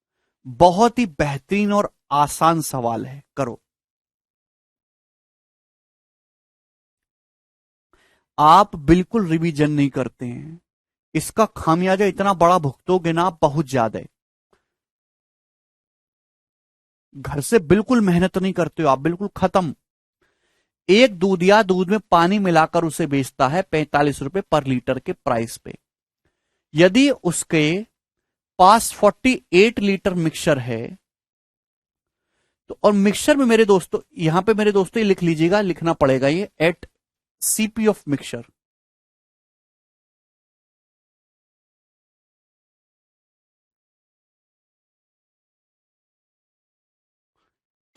बहुत ही बेहतरीन और आसान सवाल है, करो। आप बिल्कुल रिवीजन नहीं करते हैं, इसका खामियाजा इतना बड़ा भुगतोगे ना आप, बहुत ज्यादा है। घर से बिल्कुल मेहनत नहीं करते हो आप, बिल्कुल खत्म। एक दूधिया दूध में पानी मिलाकर उसे बेचता है 45 रुपए पर लीटर के प्राइस पे। यदि उसके पास 48 लीटर मिक्सचर है, तो और मिक्सचर में मेरे दोस्तों, यहां पे मेरे दोस्तों ये लिख लीजिएगा, लिखना पड़ेगा ये एट सीपी ऑफ मिक्सचर।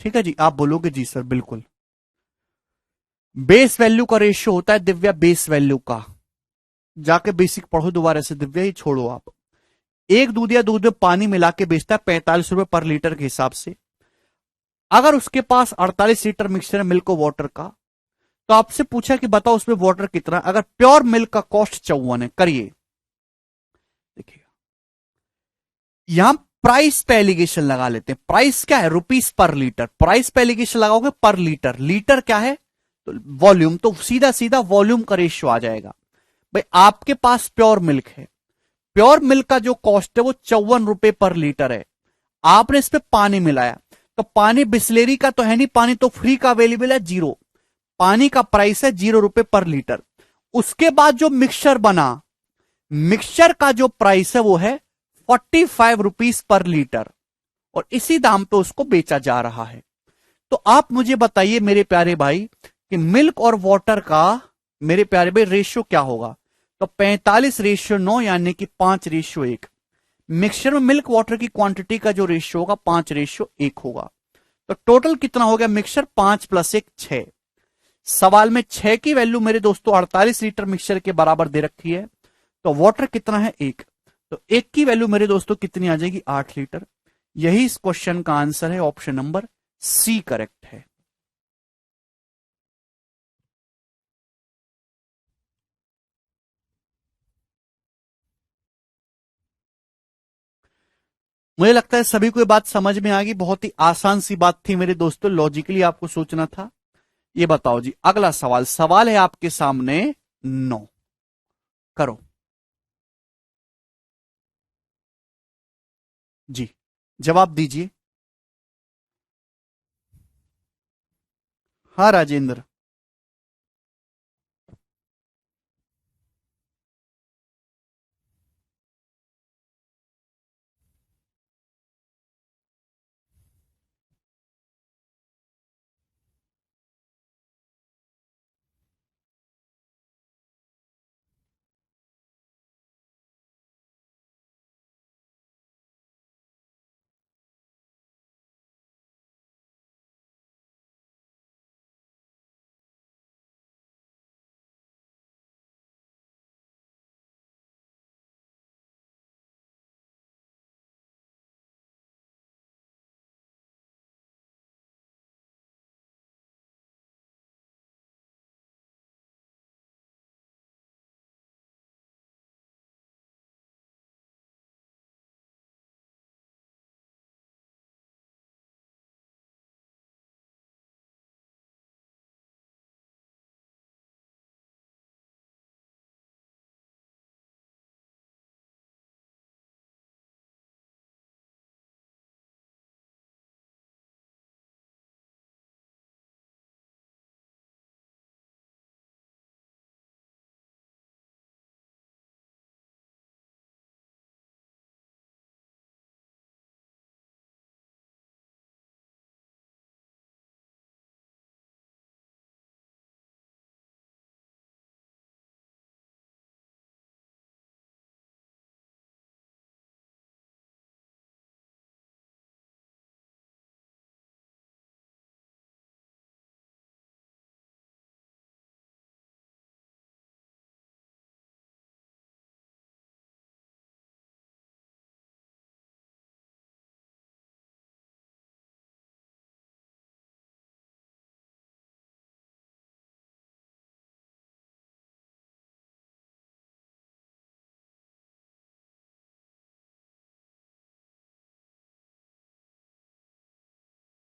ठीक है जी, आप बोलोगे जी सर बिल्कुल। बेस वैल्यू का रेशियो होता है दिव्या, बेस वैल्यू का, जाके बेसिक पढ़ो दोबारा से दिव्या, ही छोड़ो आप। एक दूध या दूध में पानी मिला के बेचता है 45 रुपए पर लीटर के हिसाब से। अगर उसके पास 48 लीटर मिक्सचर है मिल्क और वाटर का, तो आपसे पूछा कि बताओ उसमें वाटर कितना। अगर प्योर मिल्क का कॉस्ट 54 है, करिए, देखिए यहां प्राइस पे एलिगेशन लगा लेते हैं। प्राइस क्या है? रुपीस पर लीटर। प्राइस पे एलिगेशन लगाओगे पर लीटर, लीटर क्या है? तो वॉल्यूम, तो सीधा सीधा वॉल्यूम का रेशियो आ जाएगा। भाई आपके पास प्योर मिल्क है, प्योर मिल्क का जो कॉस्ट है वो 54 रुपए पर लीटर है। आपने इस पे पानी मिलाया, तो पानी बिस्लेरी का तो है नहीं, पानी तो फ्री का अवेलेबल है, जीरो। पानी का प्राइस है 0 रुपए पर लीटर। उसके बाद जो मिक्सचर बना, मिक्सचर का जो प्राइस है वो है 45 रुपीस पर लीटर, और इसी दाम पे उसको बेचा जा रहा है। तो आप मुझे बताइए मेरे प्यारे भाई कि मिल्क और वाटर का मेरे प्यारे भाई रेशियो क्या होगा। तो 45/9 यानी कि 5/1। मिक्सचर में मिल्क वाटर की क्वांटिटी का जो रेशियो होगा 5/1 होगा। तो टोटल कितना हो गया? मिक्सचर 5 + 1 6। सवाल में 6 की वैल्यू मेरे दोस्तों 48 लीटर मिक्सचर के बराबर दे रखी है। तो वाटर कितना है? 1। तो 1 की वैल्यू मेरे दोस्तों कितनी आ जाएगी? 8 लीटर। यही इस क्वेश्चन का आंसर है, ऑप्शन नंबर सी करेक्ट है। मुझे लगता है सभी को ये बात समझ में आ गई। बहुत ही आसान सी बात थी मेरे दोस्तों, लॉजिकली आपको सोचना था। ये बताओ जी, अगला सवाल, सवाल है आपके सामने 9। करो जी, जवाब दीजिए। हाँ राजेंद्र।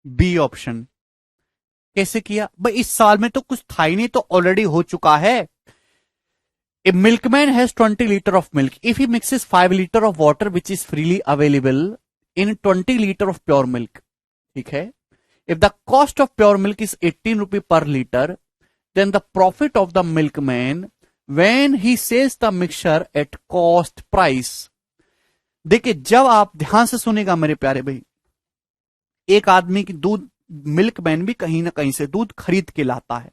B option. कैसे किया भाई, इस साल में तो कुछ था ही नहीं, तो ऑलरेडी हो चुका है। A milkman has 20 liter of milk. If he mixes 5 liter of water which is freely available in 20 liter of pure milk, ठीक है, if the cost of pure milk is 18 rupee per liter, then the profit of the milkman when he sells the mixture at cost price। देखिए, जब आप ध्यान से सुनेगा मेरे प्यारे भाई, एक आदमी की दूध, मिल्कमैन भी कहीं ना कहीं से दूध खरीद के लाता है।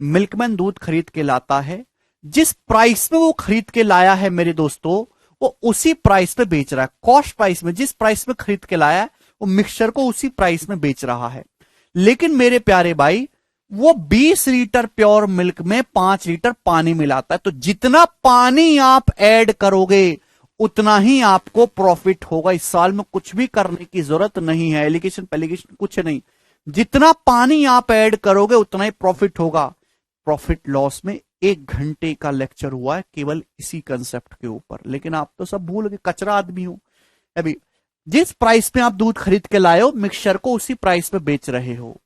मिल्कमैन दूध खरीद के लाता है, जिस प्राइस में वो खरीद के लाया है मेरे दोस्तों, वो उसी प्राइस पे बेच रहा है। कॉस्ट प्राइस में, जिस प्राइस में खरीद के लाया है, वो मिक्सचर को उसी प्राइस में बेच रहा है। लेकिन मेरे प्यारे भाई, वो 20 लीटर प्योर मिल्क में 5 लीटर पानी मिलाता है, तो जितना पानी आप ऐड करोगे उतना ही आपको प्रॉफिट होगा। इस साल में कुछ भी करने की जरूरत नहीं है, एलिगेशन पेलिगेशन कुछ नहीं। जितना पानी आप ऐड करोगे उतना ही प्रॉफिट होगा। प्रॉफिट लॉस में 1 घंटे का लेक्चर हुआ है केवल इसी कंसेप्ट के ऊपर, लेकिन आप तो सब भूल गए, कचरा आदमी हो। अभी जिस प्राइस में आप दूध खरीद के लाए हो, मिक्सचर को उसी प्राइस में बेच रहे हो,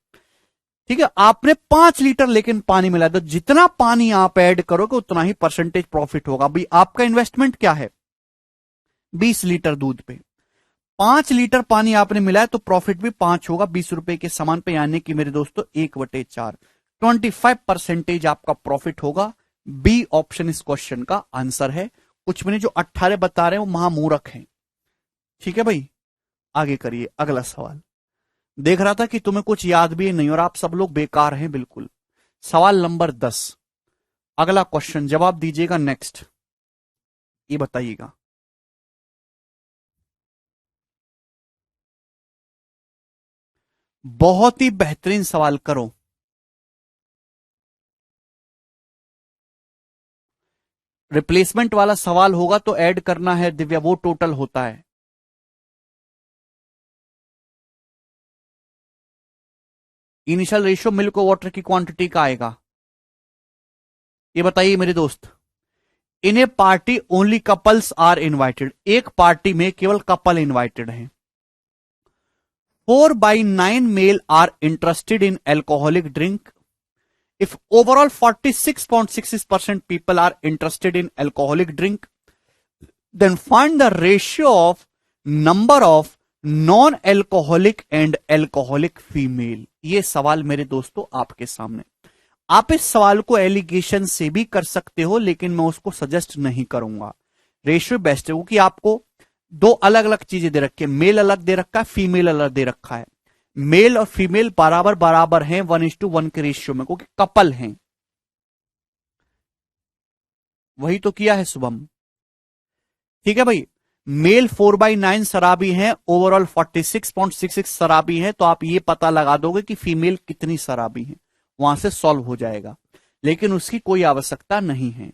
ठीक है। आपने 5 लीटर लेकिन पानी मिला, तो जितना पानी आप ऐड करोगे उतना ही परसेंटेज प्रॉफिट होगा। भाई आपका इन्वेस्टमेंट क्या है, 20 लीटर दूध पे 5 लीटर पानी आपने मिलाया, तो प्रॉफिट भी 5 होगा 20 रुपए के सामान पे, यानी कि मेरे दोस्तों 1/4, 25% आपका प्रॉफिट होगा। बी ऑप्शन इस क्वेश्चन का आंसर है। कुछ मैंने जो 18 बता रहे हैं वो महामूर्ख हैं, ठीक है भाई। आगे करिए अगला सवाल। देख रहा था कि तुम्हें कुछ याद भी नहीं और आप सब लोग बेकार हैं बिल्कुल। सवाल नंबर 10, अगला क्वेश्चन, जवाब दीजिएगा नेक्स्ट। ये बताइएगा, बहुत ही बेहतरीन सवाल करो। रिप्लेसमेंट वाला सवाल होगा तो ऐड करना है दिव्या, वो टोटल होता है। इनिशियल रेशियो मिल्क और वाटर की क्वांटिटी का आएगा। ये बताइए मेरे दोस्त, in a party only couples are invited, एक पार्टी में केवल कपल इन्वाइटेड हैं। 4/9 male are interested in alcoholic drink. If overall 46.66% people are interested in alcoholic drink, then find the ratio of number of non alcoholic and alcoholic female. ये सवाल मेरे दोस्तों आपके सामने। आप इस सवाल को एलिगेशन से भी कर सकते हो, लेकिन मैं उसको सजेस्ट नहीं करूंगा। रेशियो बेस्ट है, क्योंकि आपको दो अलग अलग चीजें दे रखी है, मेल अलग दे रखा है, फीमेल अलग दे रखा है। मेल और फीमेल बराबर बराबर हैं 1:1 के रेशियो में, क्योंकि कपल हैं। वही तो किया है शुभम। ठीक है भाई, मेल 4/9 शराबी हैं, ओवरऑल 46.66 शराबी हैं, तो आप ये पता लगा दोगे कि फीमेल कितनी शराबी हैं, वहां से सॉल्व हो जाएगा, लेकिन उसकी कोई आवश्यकता नहीं है।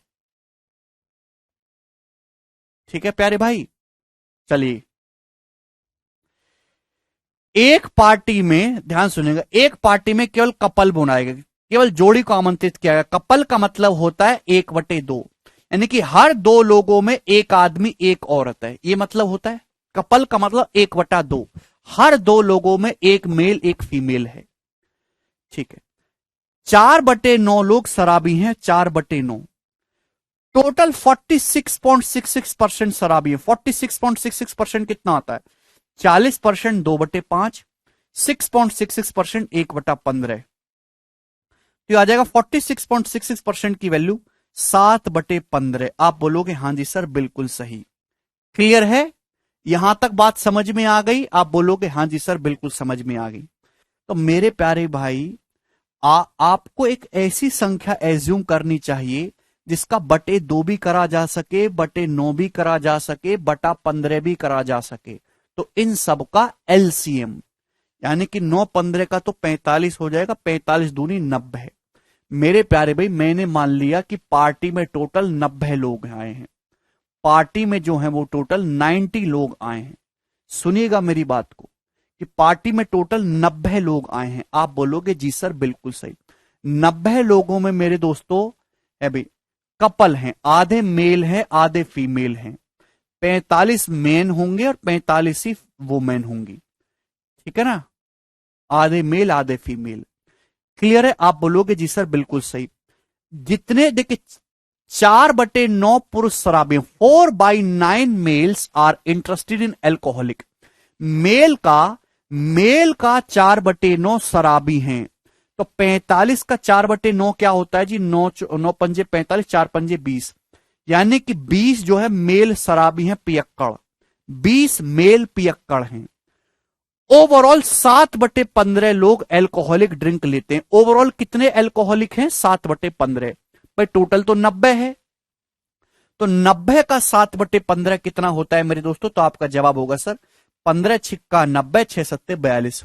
ठीक है प्यारे भाई, चलिए। एक पार्टी में ध्यान सुनिएगा, एक पार्टी में केवल कपल बुलाएगा, केवल जोड़ी को आमंत्रित किया गया। कपल का मतलब होता है 1/2, यानी कि हर दो लोगों में एक आदमी एक औरत है, ये मतलब होता है। कपल का मतलब 1/2, हर दो लोगों में एक मेल एक फीमेल है। ठीक है, 4/9 लोग शराबी हैं, 4/9, टोटल 46.66% शराबी है। 46.66% कितना आता है? 40% 2/5, 6.66% 1/15, तो आ जाएगा 46.66% की वैल्यू 7/15। आप बोलोगे हाँ जी सर बिल्कुल सही। क्लियर है? यहां तक बात समझ में आ गई? आप बोलोगे हाँ जी सर बिल्कुल समझ में आ गई। तो मेरे प्यारे भाई, आपको एक ऐसी संख्या एज्यूम करनी चाहिए जिसका 2 भी करा जा सके, 9 भी करा जा सके, 15 भी करा जा सके। तो इन सब का एलसीएम, यानी कि 9/15 का तो 45 हो जाएगा, 45 दूनी 90। मेरे प्यारे भाई, मैंने मान लिया कि पार्टी में टोटल 90 लोग आए हैं, पार्टी में जो है वो टोटल 90 लोग आए हैं। सुनिएगा मेरी बात को, कि पार्टी में टोटल 90 लोग आए हैं। आप बोलोगे जी सर बिल्कुल सही। 90 लोगों में मेरे दोस्तों है भाई कपल हैं, आधे मेल हैं आधे फीमेल हैं, 45 मेन होंगे और 45 ही वुमेन होंगी। ठीक है ना, आधे मेल आधे फीमेल। क्लियर है? आप बोलोगे जी सर बिल्कुल सही। जितने देखिए 4/9 पुरुष शराबी, 4/9 males are interested in alcoholic. Male का 4/9 शराबी हैं, तो 45 का 4/9 क्या होता है जी? 9 पंजे 45, 4 पंजे 20, यानी कि 20 जो है मेल शराबी हैं, पियक्कड़ 20 मेल पियक्कड़ हैं। ओवरऑल 7/15 लोग एल्कोहलिक ड्रिंक लेते हैं। ओवरऑल कितने एल्कोहलिक हैं? 7/15। भाई टोटल तो 90 है, तो 90 का 7/15 कितना होता है मेरे दोस्तों? तो आपका जवाब होगा सर 15 छिक्का 90, 6 सत्ते 42।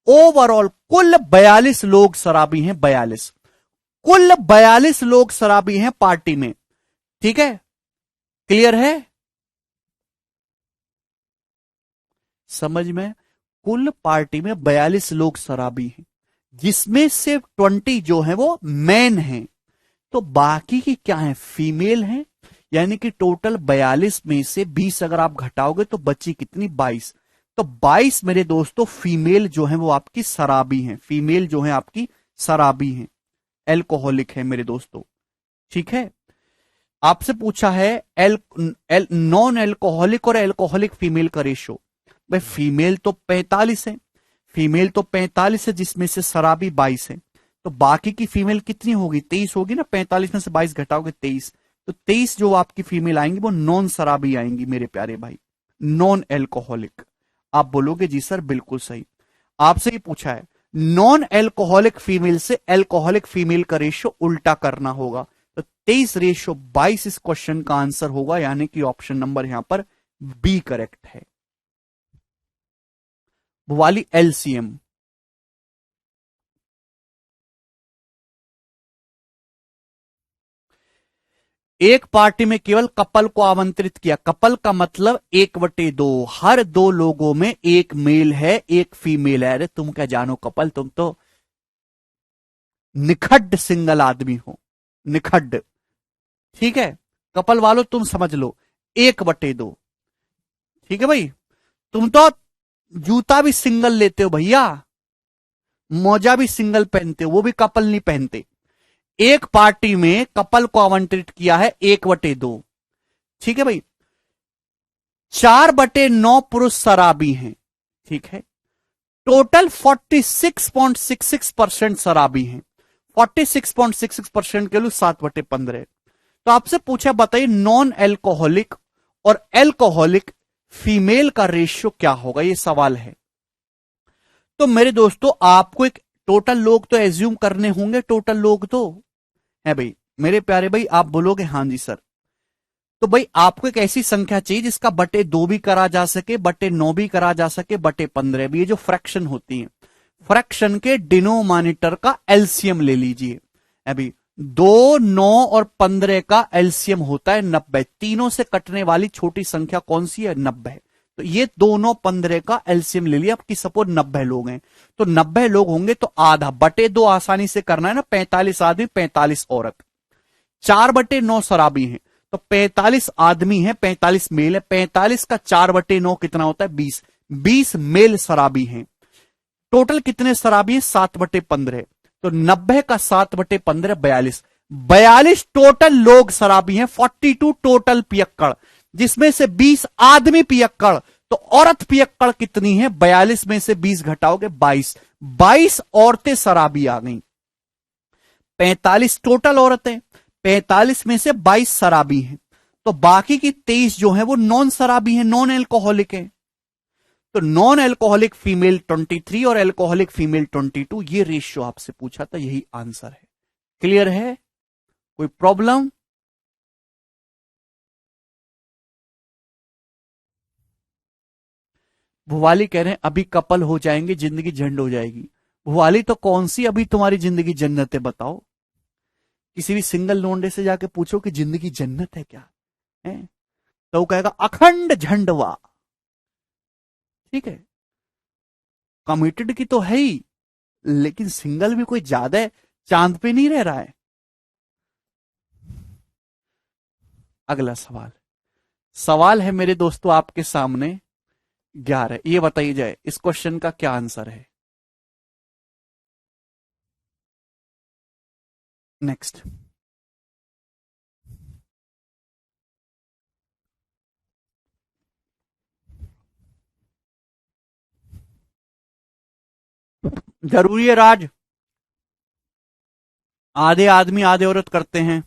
ओवरऑल कुल 42 लोग शराबी हैं, 42, कुल 42 लोग शराबी हैं पार्टी में। ठीक है, क्लियर है? समझ में? कुल पार्टी में 42 लोग शराबी हैं, जिसमें से 20 जो है वो मैन हैं, तो बाकी की क्या है? फीमेल हैं। यानी कि टोटल 42 में से 20 अगर आप घटाओगे तो बची कितनी? 22। तो 22 मेरे दोस्तों फीमेल जो है वो आपकी शराबी हैं, फीमेल जो है आपकी शराबी हैं, एल्कोहलिक है मेरे दोस्तों। ठीक है, आपसे पूछा है नॉन एल्कोहलिक और एल्कोहलिक फीमेल का रेशो। भाई फीमेल तो 45 है, फीमेल तो 45 है, जिसमें से शराबी 22 है, तो बाकी की फीमेल कितनी होगी? 23 होगी ना। 45 में से 22 घटाओगे 23, तो 23 जो आपकी फीमेल आएंगी वो नॉन शराबी आएंगी मेरे प्यारे भाई, नॉन एल्कोहलिक। आप बोलोगे जी सर बिल्कुल सही। आपसे ही पूछा है नॉन एल्कोहलिक फीमेल से एल्कोहलिक फीमेल का रेशियो उल्टा करना होगा, तो 23:22 इस क्वेश्चन का आंसर होगा, यानी कि ऑप्शन नंबर यहां पर बी करेक्ट है, वो वाली एलसीएम। एक पार्टी में केवल कपल को आमंत्रित किया। कपल का मतलब 1/2, हर दो लोगों में एक मेल है एक फीमेल है। अरे तुम क्या जानो कपल, तुम तो निखड्ड सिंगल आदमी हो, निखड्ड। ठीक है, कपल वालों तुम समझ लो, 1/2। ठीक है भाई, तुम तो जूता भी सिंगल लेते हो भैया, मोजा भी सिंगल पहनते हो, वो भी कपल नहीं पहनते। एक पार्टी में कपल को आवंटित किया है 1/2। ठीक है भाई, 4/9 पुरुष शराबी हैं। ठीक है, टोटल 46.66% शराबी हैं। 46.66% के लिए 7/15। तो आपसे पूछा, बताइए नॉन एल्कोहलिक और एल्कोहलिक फीमेल का रेशियो क्या होगा, ये सवाल है। तो मेरे दोस्तों, आपको एक टोटल लोग तो एज्यूम करने होंगे, टोटल लोग तो है भाई मेरे प्यारे भाई। आप बोलोगे हाँ जी सर, तो भाई आपको एक ऐसी संख्या चाहिए जिसका बटे 2 भी करा जा सके, बटे 9 भी करा जा सके, बटे 15 भी। ये जो फ्रैक्शन होती है, फ्रैक्शन के डिनोमिनेटर का एलसीएम ले लीजिए। अभी 2, 9 और 15 का एलसीएम होता है 90। तीनों से कटने वाली छोटी संख्या कौन सी है? 90। तो ये दोनों 15 का एलसीएम ले लिया। आपकी सपोज 90 लोग हैं, तो 90 लोग होंगे तो आधा बटे 2 आसानी से करना है ना, 45 आदमी 45 औरत, 4/9 शराबी हैं, तो 45 आदमी है, 45 मेल है। 45 का 4/9 कितना होता है? 20। 20 मेल शराबी हैं। टोटल कितने शराबी हैं? 7/15। तो 90 का 7/15 42। 42 टोटल लोग शराबी हैं। 42 टोटल पियक्कड़, जिसमें से 20 आदमी पियक्कड़। तो औरत पियक्कड़ कितनी है? 42 में से 20 घटाओगे 22। 22 औरतें शराबी आ गई। 45 टोटल औरतें, 45 में से 22 शराबी हैं, तो बाकी की 23 जो है वो नॉन शराबी हैं, नॉन एल्कोहलिक हैं। तो नॉन एल्कोहलिक फीमेल 23 और एल्कोहलिक फीमेल 22। ये रेशियो आपसे पूछा था, यही आंसर है। क्लियर है? कोई प्रॉब्लम? भुवाली कह रहे हैं अभी कपल हो जाएंगे, जिंदगी झंड हो जाएगी। भुवाली तो कौन सी अभी तुम्हारी जिंदगी जन्नत है बताओ? किसी भी सिंगल लोंडे से जाके पूछो कि जिंदगी जन्नत है क्या है, तो वो कहेगा अखंड झंडवा। ठीक है, कमिटेड की तो है ही, लेकिन सिंगल भी कोई ज्यादा है, चांद पे नहीं रह रहा है। अगला सवाल, सवाल है मेरे दोस्तों आपके सामने 11। ये बताइए जाए इस क्वेश्चन का क्या आंसर है। नेक्स्ट, जरूरी है राज? आधे आदमी आधे औरत करते हैं।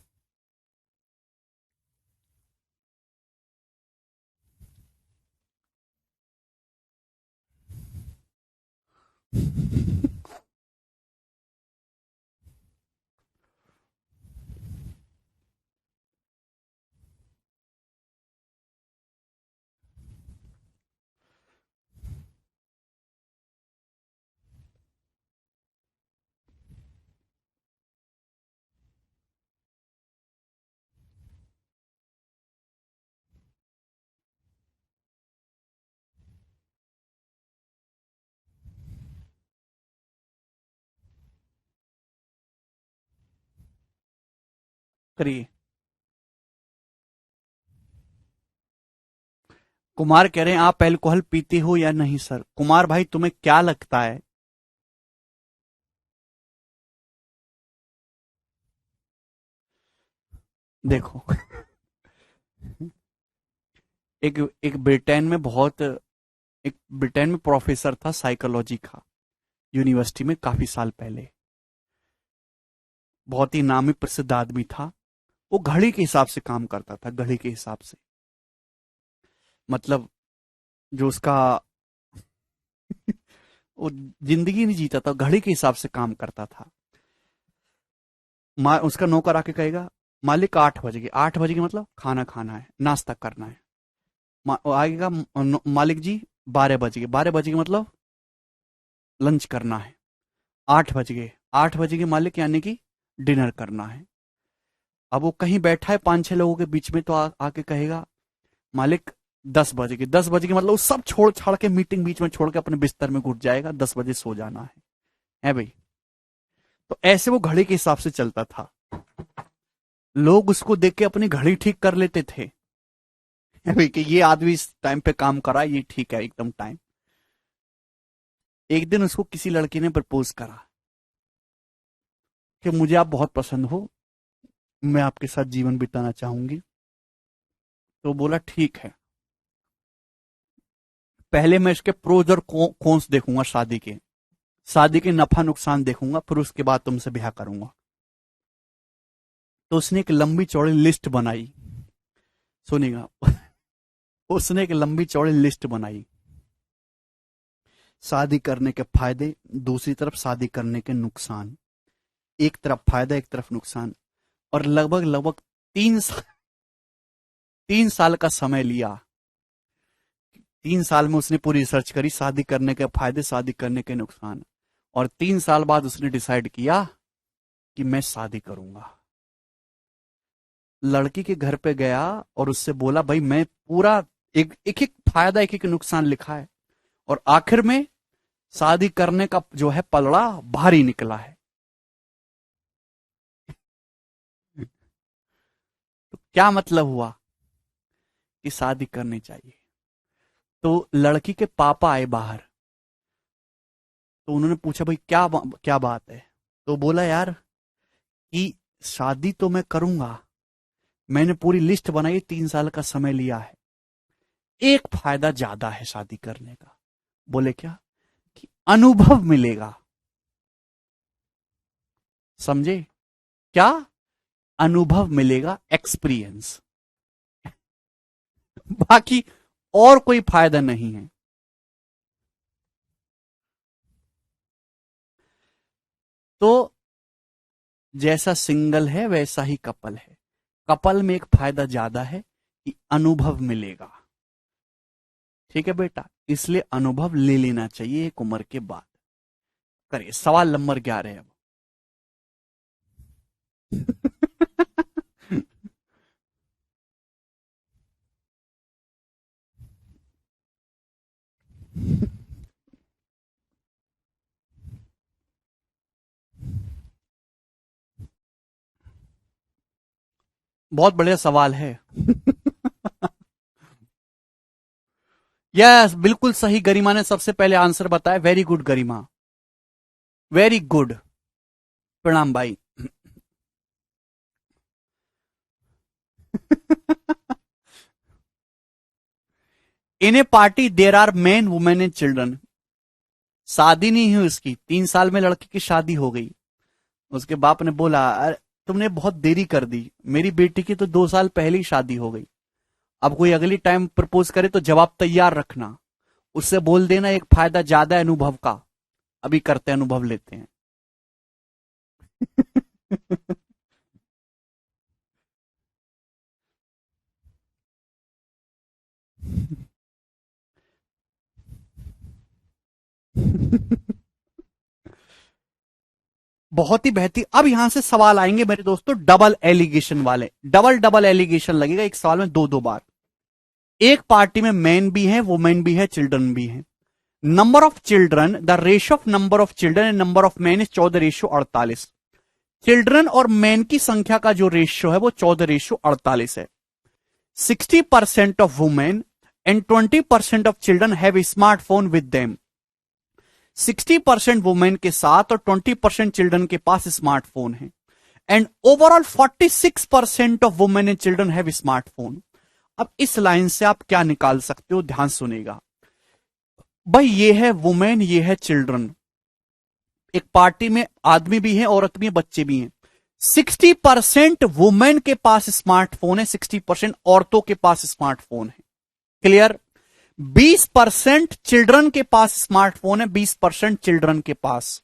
करिए। कुमार कह रहे हैं आप अल्कोहल पीते हो या नहीं सर? कुमार भाई तुम्हें क्या लगता है? देखो, एक एक ब्रिटेन में बहुत, एक ब्रिटेन में प्रोफेसर था साइकोलॉजी का, यूनिवर्सिटी में काफी साल पहले। बहुत ही नामी प्रसिद्ध आदमी था। वो घड़ी के हिसाब से काम करता था, घड़ी के हिसाब से। मतलब जो उसका वो जिंदगी नहीं जीता था, घड़ी के हिसाब से काम करता था। उसका नौकर आके कहेगा मालिक 8 बज गए। 8 बज गए मतलब खाना खाना है, नाश्ता करना है। आएगा मालिक जी 12 बज गए। 12 बज गए मतलब लंच करना है। 8 बज गए। 8 बज गए मालिक, यानी कि डिनर करना है। अब वो कहीं बैठा है 5-6 लोगों के बीच में, तो आके कहेगा मालिक 10 बज गए। 10 बज गए मतलब वो सब छोड़ छाड़ के, मीटिंग बीच में छोड़ के अपने बिस्तर में घुट जाएगा। 10 बजे सो जाना है भाई। तो ऐसे वो घड़ी के हिसाब से चलता था। लोग उसको देख के अपनी घड़ी ठीक कर लेते थे कि ये आदमी इस टाइम पे काम कर रहा है, ये ठीक है एकदम टाइम। एक दिन उसको किसी लड़की ने प्रपोज करा कि मुझे आप बहुत पसंद हो, मैं आपके साथ जीवन बिताना चाहूंगी। तो बोला ठीक है, पहले मैं इसके प्रोज और कॉन्स देखूंगा, शादी के नफा नुकसान देखूंगा, फिर उसके बाद तुमसे ब्याह करूंगा। तो उसने एक लंबी चौड़ी लिस्ट बनाई, सुनिएगा उसने एक लंबी चौड़ी लिस्ट बनाई, शादी करने के फायदे, दूसरी तरफ शादी करने के नुकसान, एक तरफ फायदा एक तरफ नुकसान, और लगभग लगभग 3 साल का समय लिया। 3 साल में उसने पूरी रिसर्च करी, शादी करने के फायदे, शादी करने के नुकसान, और 3 साल बाद उसने डिसाइड किया कि मैं शादी करूंगा। लड़की के घर पे गया और उससे बोला भाई मैं पूरा एक एक फायदा एक एक नुकसान लिखा है, और आखिर में शादी करने का जो है पलड़ा भारी निकला है। तो क्या मतलब हुआ कि शादी करनी चाहिए। तो लड़की के पापा आए बाहर, तो उन्होंने पूछा भाई क्या बात है। तो बोला यार कि शादी तो मैं करूंगा, मैंने पूरी लिस्ट बनाई, 3 साल का समय लिया है, एक फायदा ज्यादा है शादी करने का। बोले क्या? कि अनुभव मिलेगा। समझे? क्या? अनुभव मिलेगा, एक्सपीरियंस। बाकी और कोई फायदा नहीं है। तो जैसा सिंगल है वैसा ही कपल है। कपल में एक फायदा ज्यादा है कि अनुभव मिलेगा। ठीक है बेटा, इसलिए अनुभव ले लेना चाहिए एक उम्र के बाद। करिए सवाल नंबर 11 अब। बहुत बढ़िया सवाल है। यस, बिल्कुल सही। गरिमा ने सबसे पहले आंसर बताया। Very good Garima, very good. प्रणाम भाई। In a party there are man women and children. शादी नहीं हुई उसकी, 3 साल में लड़की की शादी हो गई। उसके बाप ने बोला अरे तुमने बहुत देरी कर दी, मेरी बेटी की तो 2 साल पहले ही शादी हो गई। अब कोई अगली टाइम प्रपोज करे तो जवाब तैयार रखना। उससे बोल देना एक फायदा ज्यादा है अनुभव का, अभी करते हैं, अनुभव लेते हैं। बहुत ही बेहतरीन। अब यहां से सवाल आएंगे मेरे दोस्तों डबल एलिगेशन वाले। डबल डबल एलिगेशन लगेगा एक सवाल में, दो दो बार। एक पार्टी में मैन भी है, वुमेन भी है, चिल्ड्रन भी है। Number of children, the ratio of number of children and number of man is 14:48। Children और मैन की संख्या का जो रेशियो है वो 14:48 है। 60% of women and 20% of children have smartphone with them. 60% women के साथ और 20% चिल्ड्रन के पास स्मार्टफोन है। And overall 46% of women and children have smartphone. अब इस लाइन से आप क्या निकाल सकते हो, ध्यान सुनेगा भाई। ये है वुमेन, ये है चिल्ड्रन। एक पार्टी में आदमी भी है, औरत भी है, बच्चे भी हैं। 60% वुमेन के पास स्मार्टफोन है, 60% औरतों के पास स्मार्टफोन है। क्लियर? 20% चिल्ड्रन के पास स्मार्टफोन है, 20% चिल्ड्रन के पास।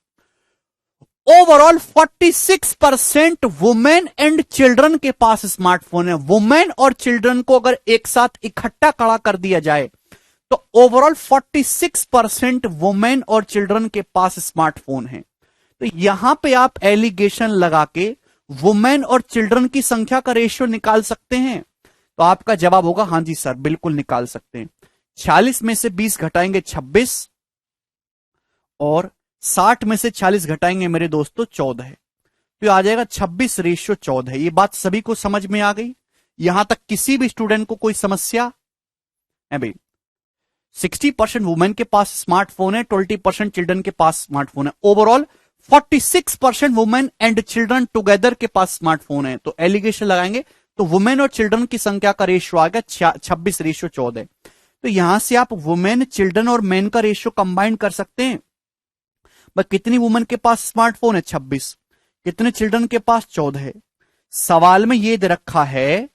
ओवरऑल 46% वुमेन एंड चिल्ड्रन के पास स्मार्टफोन है। वुमेन और चिल्ड्रन को अगर एक साथ इकट्ठा खड़ा कर दिया जाए तो ओवरऑल 46% वुमेन और चिल्ड्रन के पास स्मार्टफोन है। तो यहां पे आप एलिगेशन लगा के वुमेन और चिल्ड्रन की संख्या का रेशियो निकाल सकते हैं। तो आपका जवाब होगा हां जी सर, बिल्कुल निकाल सकते हैं। 46 में से 20 घटाएंगे 26, और 60 में से 40 घटाएंगे मेरे दोस्तों 14 है। तो ये आ जाएगा 26:14। ये बात सभी को समझ में आ गई? यहां तक किसी भी स्टूडेंट को कोई समस्या है भाई? 60% वुमेन के पास स्मार्टफोन है, 20% चिल्ड्रन के पास स्मार्टफोन है। Overall 46% women and children together के पास स्मार्टफोन है। तो एलिगेशन लगाएंगे तो वुमेन और चिल्ड्रन की संख्या का रेशियो आ गया 26:14। तो यहां से आप वुमेन, चिल्ड्रन और मेन का रेशियो कंबाइन कर सकते हैं। बट कितनी वुमेन के पास स्मार्टफोन है? 26। कितने चिल्ड्रन के पास? 14 है। सवाल में यह दे रखा है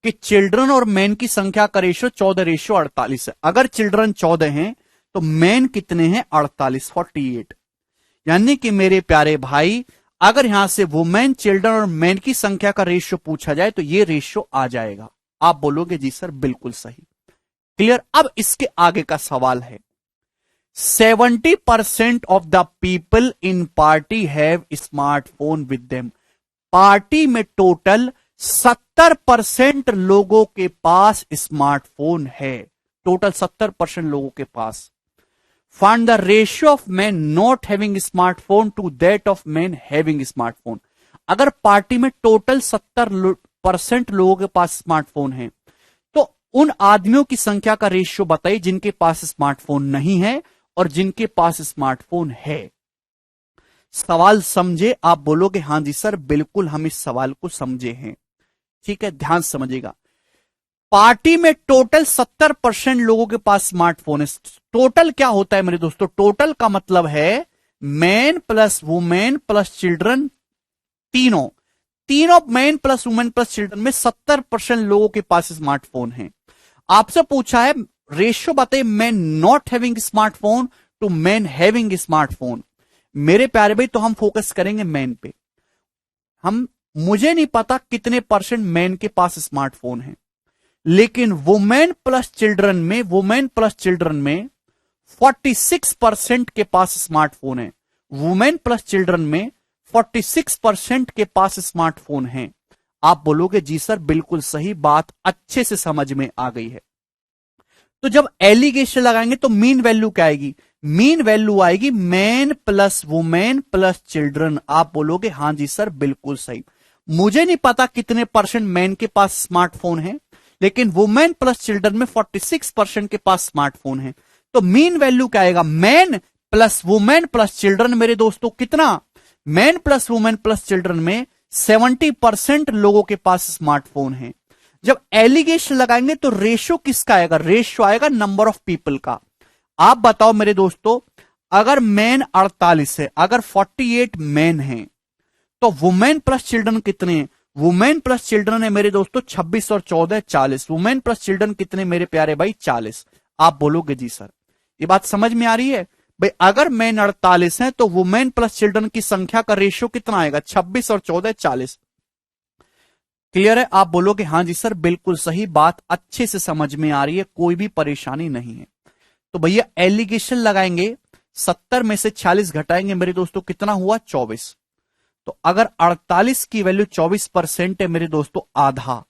कि चिल्ड्रन और मेन की संख्या का रेशियो 14:48 है। अगर चिल्ड्रन 14 हैं तो मेन कितने हैं? 48, 48। यानी कि मेरे प्यारे भाई, अगर यहां से वुमेन, चिल्ड्रन और मेन की संख्या का रेशियो पूछा जाए तो ये रेशियो आ जाएगा। आप बोलोगे जी सर बिल्कुल सही। क्लियर? अब इसके आगे का सवाल है, 70% of the people in party have smartphone with them. Party में टोटल 70% लोगों के पास स्मार्टफोन है। टोटल 70% लोगों के पास। Find the ratio of man not having smartphone to that of man having smartphone. अगर पार्टी में टोटल 70% लोगों के पास स्मार्टफोन है तो उन आदमियों की संख्या का रेशियो बताइए जिनके पास स्मार्टफोन नहीं है और जिनके पास स्मार्टफोन है। सवाल समझे? आप बोलोगे हां जी सर बिल्कुल हम इस सवाल को समझे हैं। ठीक है, ध्यान समझिएगा। पार्टी में टोटल 70% लोगों के पास स्मार्टफोन है। टोटल क्या होता है मेरे दोस्तों? टोटल का मतलब है man plus women plus children, तीनों man plus women plus children में 70% लोगों के पास स्मार्टफोन है। आपसे पूछा है रेशियो बताइए man not having smartphone to man having smartphone. मेरे प्यारे भाई, तो हम फोकस करेंगे मैन पे। मुझे नहीं पता कितने परसेंट मैन के पास स्मार्टफोन है, लेकिन वुमेन प्लस चिल्ड्रन में 46% के पास स्मार्टफोन है। वुमेन प्लस चिल्ड्रन में 46% के पास स्मार्टफोन है। आप बोलोगे जी सर बिल्कुल सही, बात अच्छे से समझ में आ गई है। तो जब एलिगेशन लगाएंगे तो मीन वैल्यू क्या आएगी? मीन वैल्यू आएगी man plus women plus children. आप बोलोगे हां जी सर बिल्कुल सही। मुझे नहीं पता कितने परसेंट मैन के पास स्मार्टफोन है, लेकिन वुमेन प्लस चिल्ड्रन में 46% के पास स्मार्टफोन है। तो मीन वैल्यू क्या आएगा? Man plus women plus children मेरे दोस्तों कितना? Man plus women plus children में 70% लोगों के पास स्मार्टफोन है। जब एलिगेशन लगाएंगे तो रेशियो किसका आएगा? रेशियो आएगा नंबर ऑफ पीपल का। आप बताओ मेरे दोस्तों, अगर मैन 48 है, अगर 48 मैन है तो वुमेन प्लस चिल्ड्रन कितने हैं? वुमेन प्लस चिल्ड्रन है मेरे दोस्तों 26 और 14 40। वुमेन प्लस चिल्ड्रन कितने मेरे प्यारे भाई? 40। आप बोलोगे जी सर ये बात समझ में आ रही है भाई? अगर मैन 48 है तो वुमेन प्लस चिल्ड्रन की संख्या का रेशियो कितना आएगा? 26 और 14 40। क्लियर है? आप बोलोगे हां जी सर बिल्कुल सही, बात अच्छे से समझ में आ रही है, कोई भी परेशानी नहीं है। तो भैया एलिगेशन लगाएंगे, 70 में से 40 घटाएंगे मेरे दोस्तों, कितना हुआ? 24। तो अगर 48 की वैल्यू 24% है मेरे दोस्तों, आधा,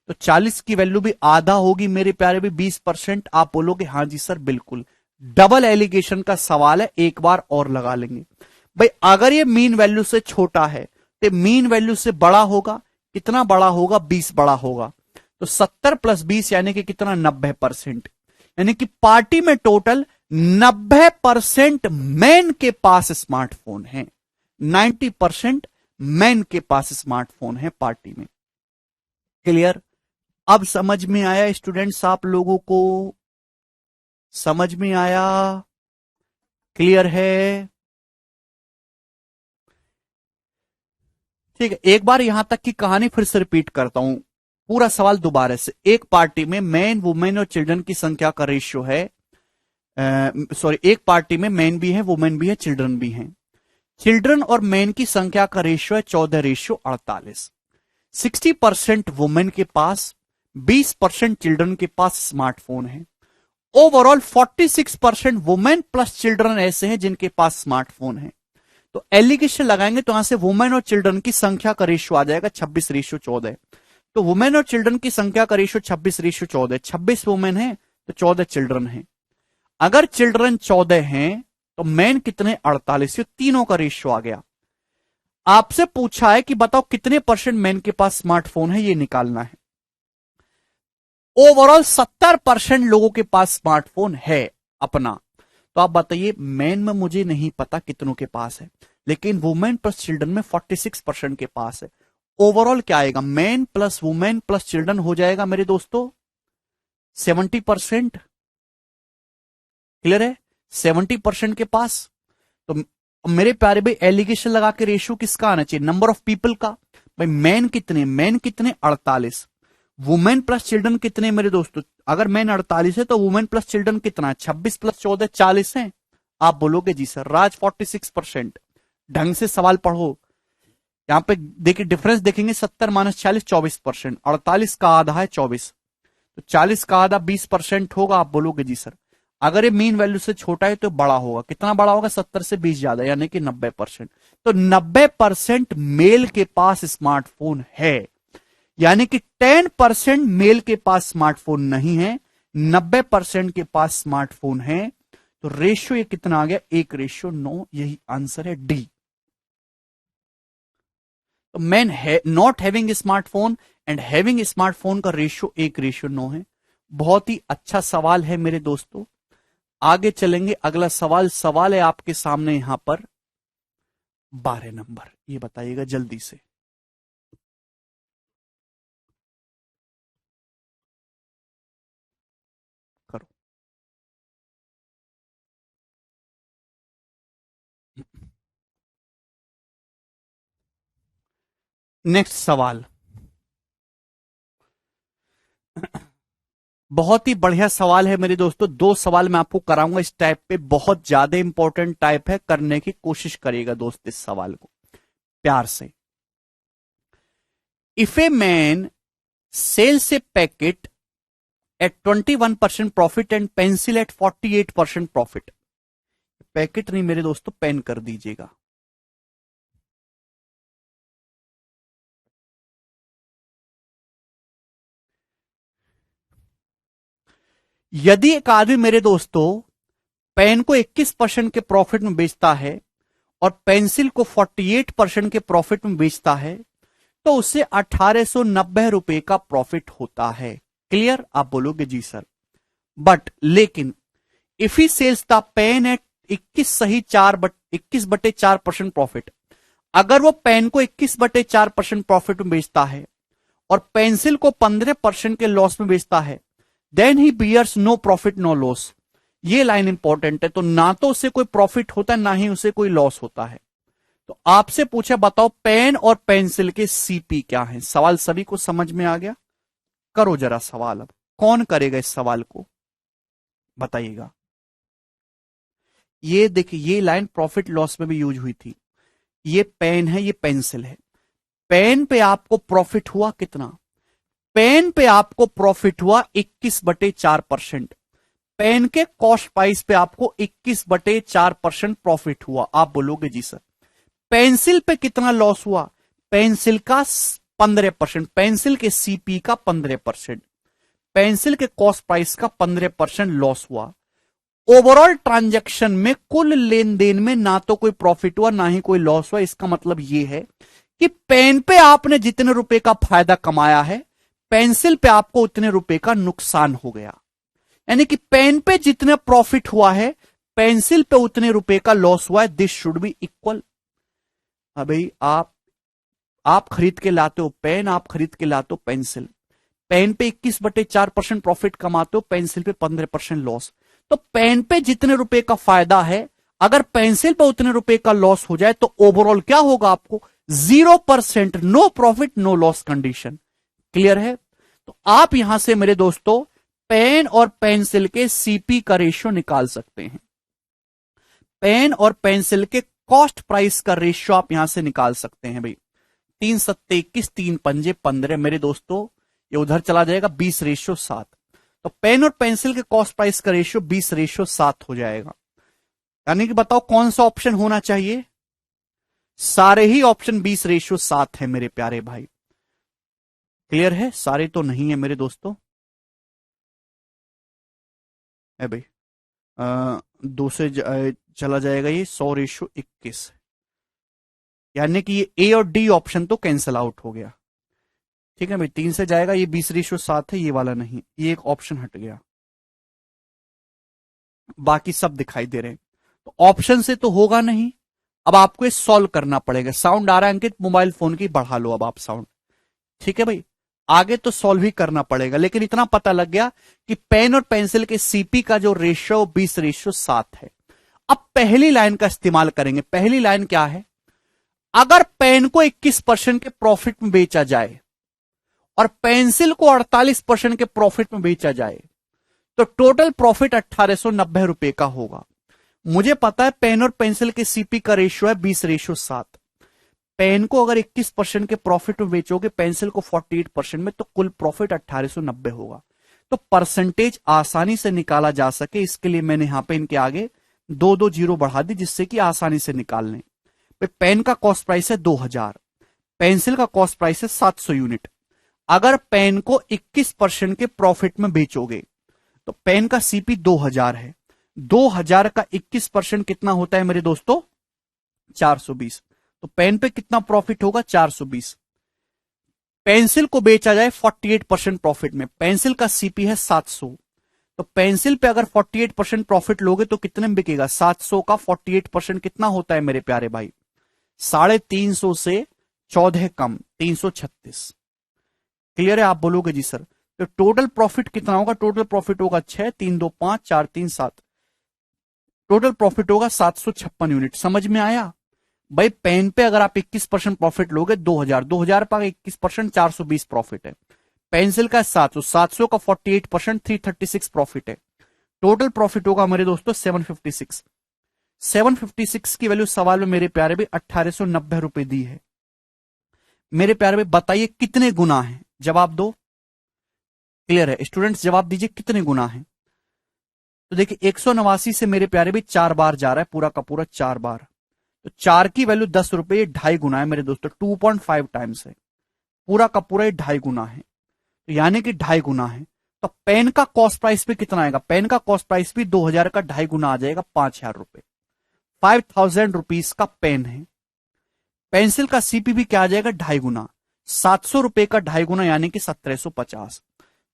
तो 40 की वैल्यू भी आधा होगी मेरे प्यारे भी 20%। आप बोलोगे हां जी सर बिल्कुल। डबल एलिगेशन का सवाल है, एक बार और लगा लेंगे भाई। अगर ये मीन वैल्यू से छोटा है तो मीन वैल्यू से बड़ा होगा। कितना बड़ा होगा? 20 बड़ा होगा। तो 70 + 20 यानी कि कितना? 90%। यानी कि पार्टी में टोटल 90% मैन के पास स्मार्टफोन है। 90% मैन के पास स्मार्टफोन है पार्टी में। क्लियर? अब समझ में आया स्टूडेंट्स? आप लोगों को समझ में आया? क्लियर है? ठीक है, एक बार यहां तक की कहानी फिर से रिपीट करता हूं, पूरा सवाल दोबारा से। एक पार्टी में मैन, वुमेन और चिल्ड्रन की संख्या का रेशियो है, एक पार्टी में मैन भी है, वुमेन भी है, चिल्ड्रन भी हैं। चिल्ड्रन और मैन की संख्या का रेशियो है 14:48। 60% वुमेन के पास, 20% चिल्ड्रन के पास स्मार्टफोन है। ओवरऑल 46% वुमेन प्लस चिल्ड्रन ऐसे हैं जिनके पास स्मार्टफोन है। तो एलिगेशन लगाएंगे तो यहां से वुमेन और चिल्ड्रन की संख्या का रेशियो आ जाएगा 26:14। तो वुमेन और चिल्ड्रन की संख्या का रेशियो 26:14। 26 वुमेन है तो 14 चिल्ड्रन है। अगर चिल्ड्रन 14 हैं तो मैन कितने? 48। तीनों का रेशियो आ गया। आपसे पूछा है कि बताओ कितने परसेंट मैन के पास स्मार्टफोन है, ये निकालना है। ओवरऑल 70% लोगों के पास स्मार्टफोन है अपना। तो आप बताइए, मैन में मुझे नहीं पता कितनों के पास है, लेकिन वुमेन प्लस चिल्ड्रन में 46% के पास है। ओवरऑल क्या आएगा, man plus women plus children हो जाएगा मेरे दोस्तों 70%। क्लियर है, 70% के पास। तो मेरे प्यारे भाई, एलिगेशन लगा के रेशियो किसका आना चाहिए, नंबर ऑफ पीपल का। भाई मैन कितने 48, वुमेन प्लस चिल्ड्रन कितने मेरे दोस्तों, अगर मैन 48 है तो वुमेन प्लस चिल्ड्रन कितना है, 26 प्लस 14 40 है। आप बोलोगे जी सर, राज 46%। ढंग से सवाल पढ़ो, यहां पे देखिए डिफरेंस देखेंगे, 70 माइनस 40 24%, 48 का आधा है 24, तो 40 का आधा 20% होगा। आप बोलोगे जी सर, अगर ये मीन वैल्यू से छोटा है तो बड़ा होगा, कितना बड़ा होगा, 70 से 20 ज्यादा, यानी कि 90%। तो 90% मेल के पास स्मार्टफोन है, यानी कि 10% मेल के पास स्मार्टफोन नहीं है, 90% के पास स्मार्टफोन है। तो रेशियो ये कितना आ गया, 1:9, यही आंसर है डी। तो man not having smartphone and having smartphone का रेशियो 1:9 है। बहुत ही अच्छा सवाल है मेरे दोस्तों। आगे चलेंगे, अगला सवाल है आपके सामने यहां पर 12 नंबर, ये बताइएगा जल्दी से। करो। नेक्स्ट सवाल, बहुत ही बढ़िया सवाल है मेरे दोस्तों। दो सवाल मैं आपको कराऊंगा इस टाइप पे, बहुत ज्यादा इंपॉर्टेंट टाइप है, करने की कोशिश करिएगा दोस्त इस सवाल को प्यार से। If a man sells a packet at 21% profit and pencil at 48% profit, packet नहीं मेरे दोस्तों, पेन कर दीजिएगा। यदि एक आदमी मेरे दोस्तों पेन को 21% के प्रॉफिट में बेचता है और पेंसिल को 48% के प्रॉफिट में बेचता है, तो उससे 1890 रुपए का प्रॉफिट होता है। क्लियर, आप बोलोगे जी सर। बट लेकिन if he sells the pen at 21/4% profit, अगर वो पेन को 21/4% प्रॉफिट में बेचता है और पेंसिल को 15% के लॉस में बेचता है, then he bears no profit no loss. ये लाइन इंपॉर्टेंट है। तो ना तो उसे कोई प्रॉफिट होता है, ना ही उसे कोई लॉस होता है। तो आपसे पूछा, बताओ पेन और पेंसिल के सीपी क्या है। सवाल सभी को समझ में आ गया, करो जरा सवाल। अब कौन करेगा इस सवाल को, बताइएगा। ये देखिए, ये लाइन प्रॉफिट लॉस में भी यूज हुई थी। ये पेन है, ये पेंसिल है। पेन पे आपको प्रॉफिट हुआ कितना, पेन पे आपको प्रॉफिट हुआ 21/4%। पेन के कॉस्ट प्राइस पे आपको 21/4% प्रॉफिट हुआ। आप बोलोगे जी सर। पेंसिल पे कितना लॉस हुआ, पेंसिल का 15%, पेंसिल के सीपी का 15%, पेंसिल के कॉस्ट प्राइस का 15% लॉस हुआ। ओवरऑल ट्रांजैक्शन में, कुल लेन देन में ना तो कोई प्रॉफिट हुआ ना ही कोई लॉस हुआ। इसका मतलब यह है कि पेन पे आपने जितने रुपए का फायदा कमाया है, पेंसिल पे आपको उतने रुपए का नुकसान हो गया। यानी कि पेन पे जितना प्रॉफिट हुआ है, पेंसिल पे उतने रुपए का लॉस हुआ है। This should be equal. भाई आप खरीद के लाते हो पेन, आप खरीद के लाते हो पेंसिल। पेन पे 21/4% प्रॉफिट कमाते हो, पेंसिल पे 15% लॉस। तो पेन पे जितने रुपए का फायदा है, अगर पेंसिल पे उतने रुपए का लॉस हो जाए, तो ओवरऑल क्या होगा आपको, 0%, no profit no loss condition. Clear है। तो आप यहां से मेरे दोस्तों पेन और पेंसिल के सीपी का रेशियो निकाल सकते हैं। पेन और पेंसिल के कॉस्ट प्राइस का रेशियो आप यहां से निकाल सकते हैं भाई। 3×7=21, 3×5=15 मेरे दोस्तों, ये उधर चला जाएगा, 20:7। तो पेन और पेंसिल के कॉस्ट प्राइस का रेशियो 20:7 हो जाएगा। यानी कि बताओ कौन सा ऑप्शन होना चाहिए, सारे ही ऑप्शन 20:7 है मेरे प्यारे भाई। क्लियर है, सारे तो नहीं है मेरे दोस्तों। है भाई, 2 से चला जाएगा ये, 100:21। यानी कि ये ए और डी ऑप्शन तो कैंसिल आउट हो गया। ठीक है भाई, 3 से जाएगा, ये 20:7 है, ये वाला नहीं, ये एक ऑप्शन हट गया, बाकी सब दिखाई दे रहे हैं। तो ऑप्शन से तो होगा नहीं, अब आपको ये सॉल्व करना पड़ेगा। साउंड आ रहा है अंकित? मोबाइल फोन की बढ़ा लो अब आप साउंड। ठीक है भाई, आगे तो सॉल्व ही करना पड़ेगा, लेकिन इतना पता लग गया कि पेन और पेंसिल के सीपी का जो रेशियो 20:7 है। अब पहली लाइन का इस्तेमाल करेंगे। पहली लाइन क्या है? अगर पेन को 21% के प्रॉफिट में बेचा जाए और पेंसिल को 48% के प्रॉफिट में बेचा जाए तो टोटल प्रॉफिट 1890 रुपए का होगा। मुझे पता है पेन और पेंसिल के सीपी का रेशियो है 20:7। पेन को अगर 21% के प्रॉफिट में बेचोगे, पेंसिल को 48% में, तो कुल प्रॉफिट 1890 होगा। तो परसेंटेज आसानी से निकाला जा सके, इसके लिए मैंने यहां पे इनके आगे 2-2 जीरो बढ़ा दी, जिससे कि आसानी से निकाल लें। पेन का कॉस्ट प्राइस है 2000, पेंसिल का कॉस्ट प्राइस है 700 यूनिट। अगर पेन को 21% के प्रॉफिट में बेचोगे तो पेन का सीपी 2000 है। 2000 का 21% कितना होता है मेरे दोस्तों? 420। तो पेन पे कितना प्रॉफिट होगा? 420। पेंसिल को बेचा जाए 48% प्रॉफिट में, पेंसिल का सीपी है 700। तो पेंसिल पे अगर 48% प्रॉफिट लोगे तो कितने में बिकेगा? 700 का 48% कितना होता है मेरे प्यारे भाई? 350 से 14 कम, 336। क्लियर है? आप बोलोगे जी सर। तो टोटल प्रॉफिट कितना होगा? टोटल प्रॉफिट होगा 6, 3 2 5, 4 3 7, टोटल प्रॉफिट होगा 756 यूनिट। समझ में आया भाई? पेन पे अगर आप 21% प्रॉफिट लोगे 2000, 2000 पर 21% 420 प्रॉफिट है। पेंसिल का 700, 700 का 48% 336 प्रॉफिट है। टोटल प्रॉफिट होगा मेरे दोस्तों 756। 756 की वैल्यू सवाल में मेरे प्यारे भी 1890 रुपए दी है। मेरे प्यारे भाई बताइए कितने गुना है? जवाब दो। क्लियर है स्टूडेंट्स? जवाब दीजिए कितने गुना है। तो देखिए 189 से मेरे प्यारे भी 4 बार जा रहा है, पूरा का पूरा 4 बार। तो 4 की वैल्यू 10 रुपए, ये 2.5 गुना है मेरे दोस्तों, 2.5 टाइम्स है। पूरा का पूरा ये 2.5 गुना है, तो यानी कि 2.5 गुना है। तो पेन का कॉस्ट प्राइस पे कितना आएगा? पेन का कॉस्ट प्राइस भी 2000 का 2.5 गुना आ जाएगा, 5000 रुपए। 5000 रुपीज का पेन है। पेंसिल का सीपी भी क्या आ जाएगा? 2.5 गुना, 700 रुपए का 2.5 गुना यानी कि 1750।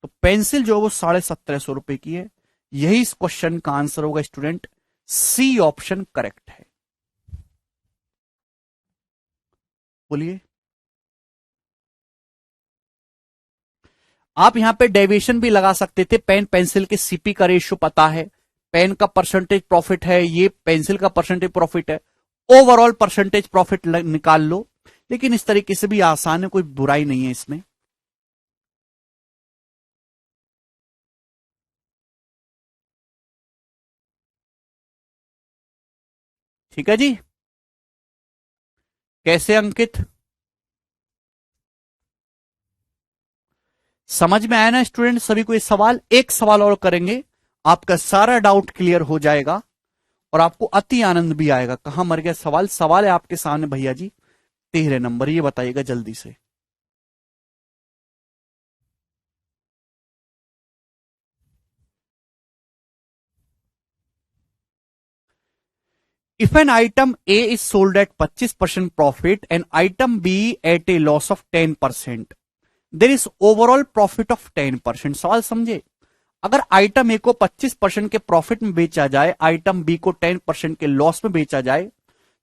तो पेंसिल जो है वो 1750 रुपए की है। यही इस क्वेश्चन का आंसर होगा स्टूडेंट, सी ऑप्शन करेक्ट है। बोलिए। आप यहां पे डेविएशन भी लगा सकते थे। पेन पेंसिल के सीपी का रेशियो पता है, पेन का परसेंटेज प्रॉफिट है, ये पेंसिल का परसेंटेज प्रॉफिट है, ओवरऑल परसेंटेज प्रॉफिट निकाल लो। लेकिन इस तरीके से भी आसान है, कोई बुराई नहीं है इसमें। ठीक है जी। कैसे अंकित? समझ में आया ना स्टूडेंट सभी को? ये सवाल, एक सवाल और करेंगे, आपका सारा डाउट क्लियर हो जाएगा और आपको अति आनंद भी आएगा। कहां मर गया सवाल? सवाल है आपके सामने भैया जी, 13 नंबर, ये बताइएगा जल्दी से। If an item A is sold at 25% profit and item B at a loss of 10%, there is overall profit of 10%। सवाल समझे? अगर आइटम ए को 25% के प्रॉफिट में बेचा जाए, आइटम बी को 10% के लॉस में बेचा जाए,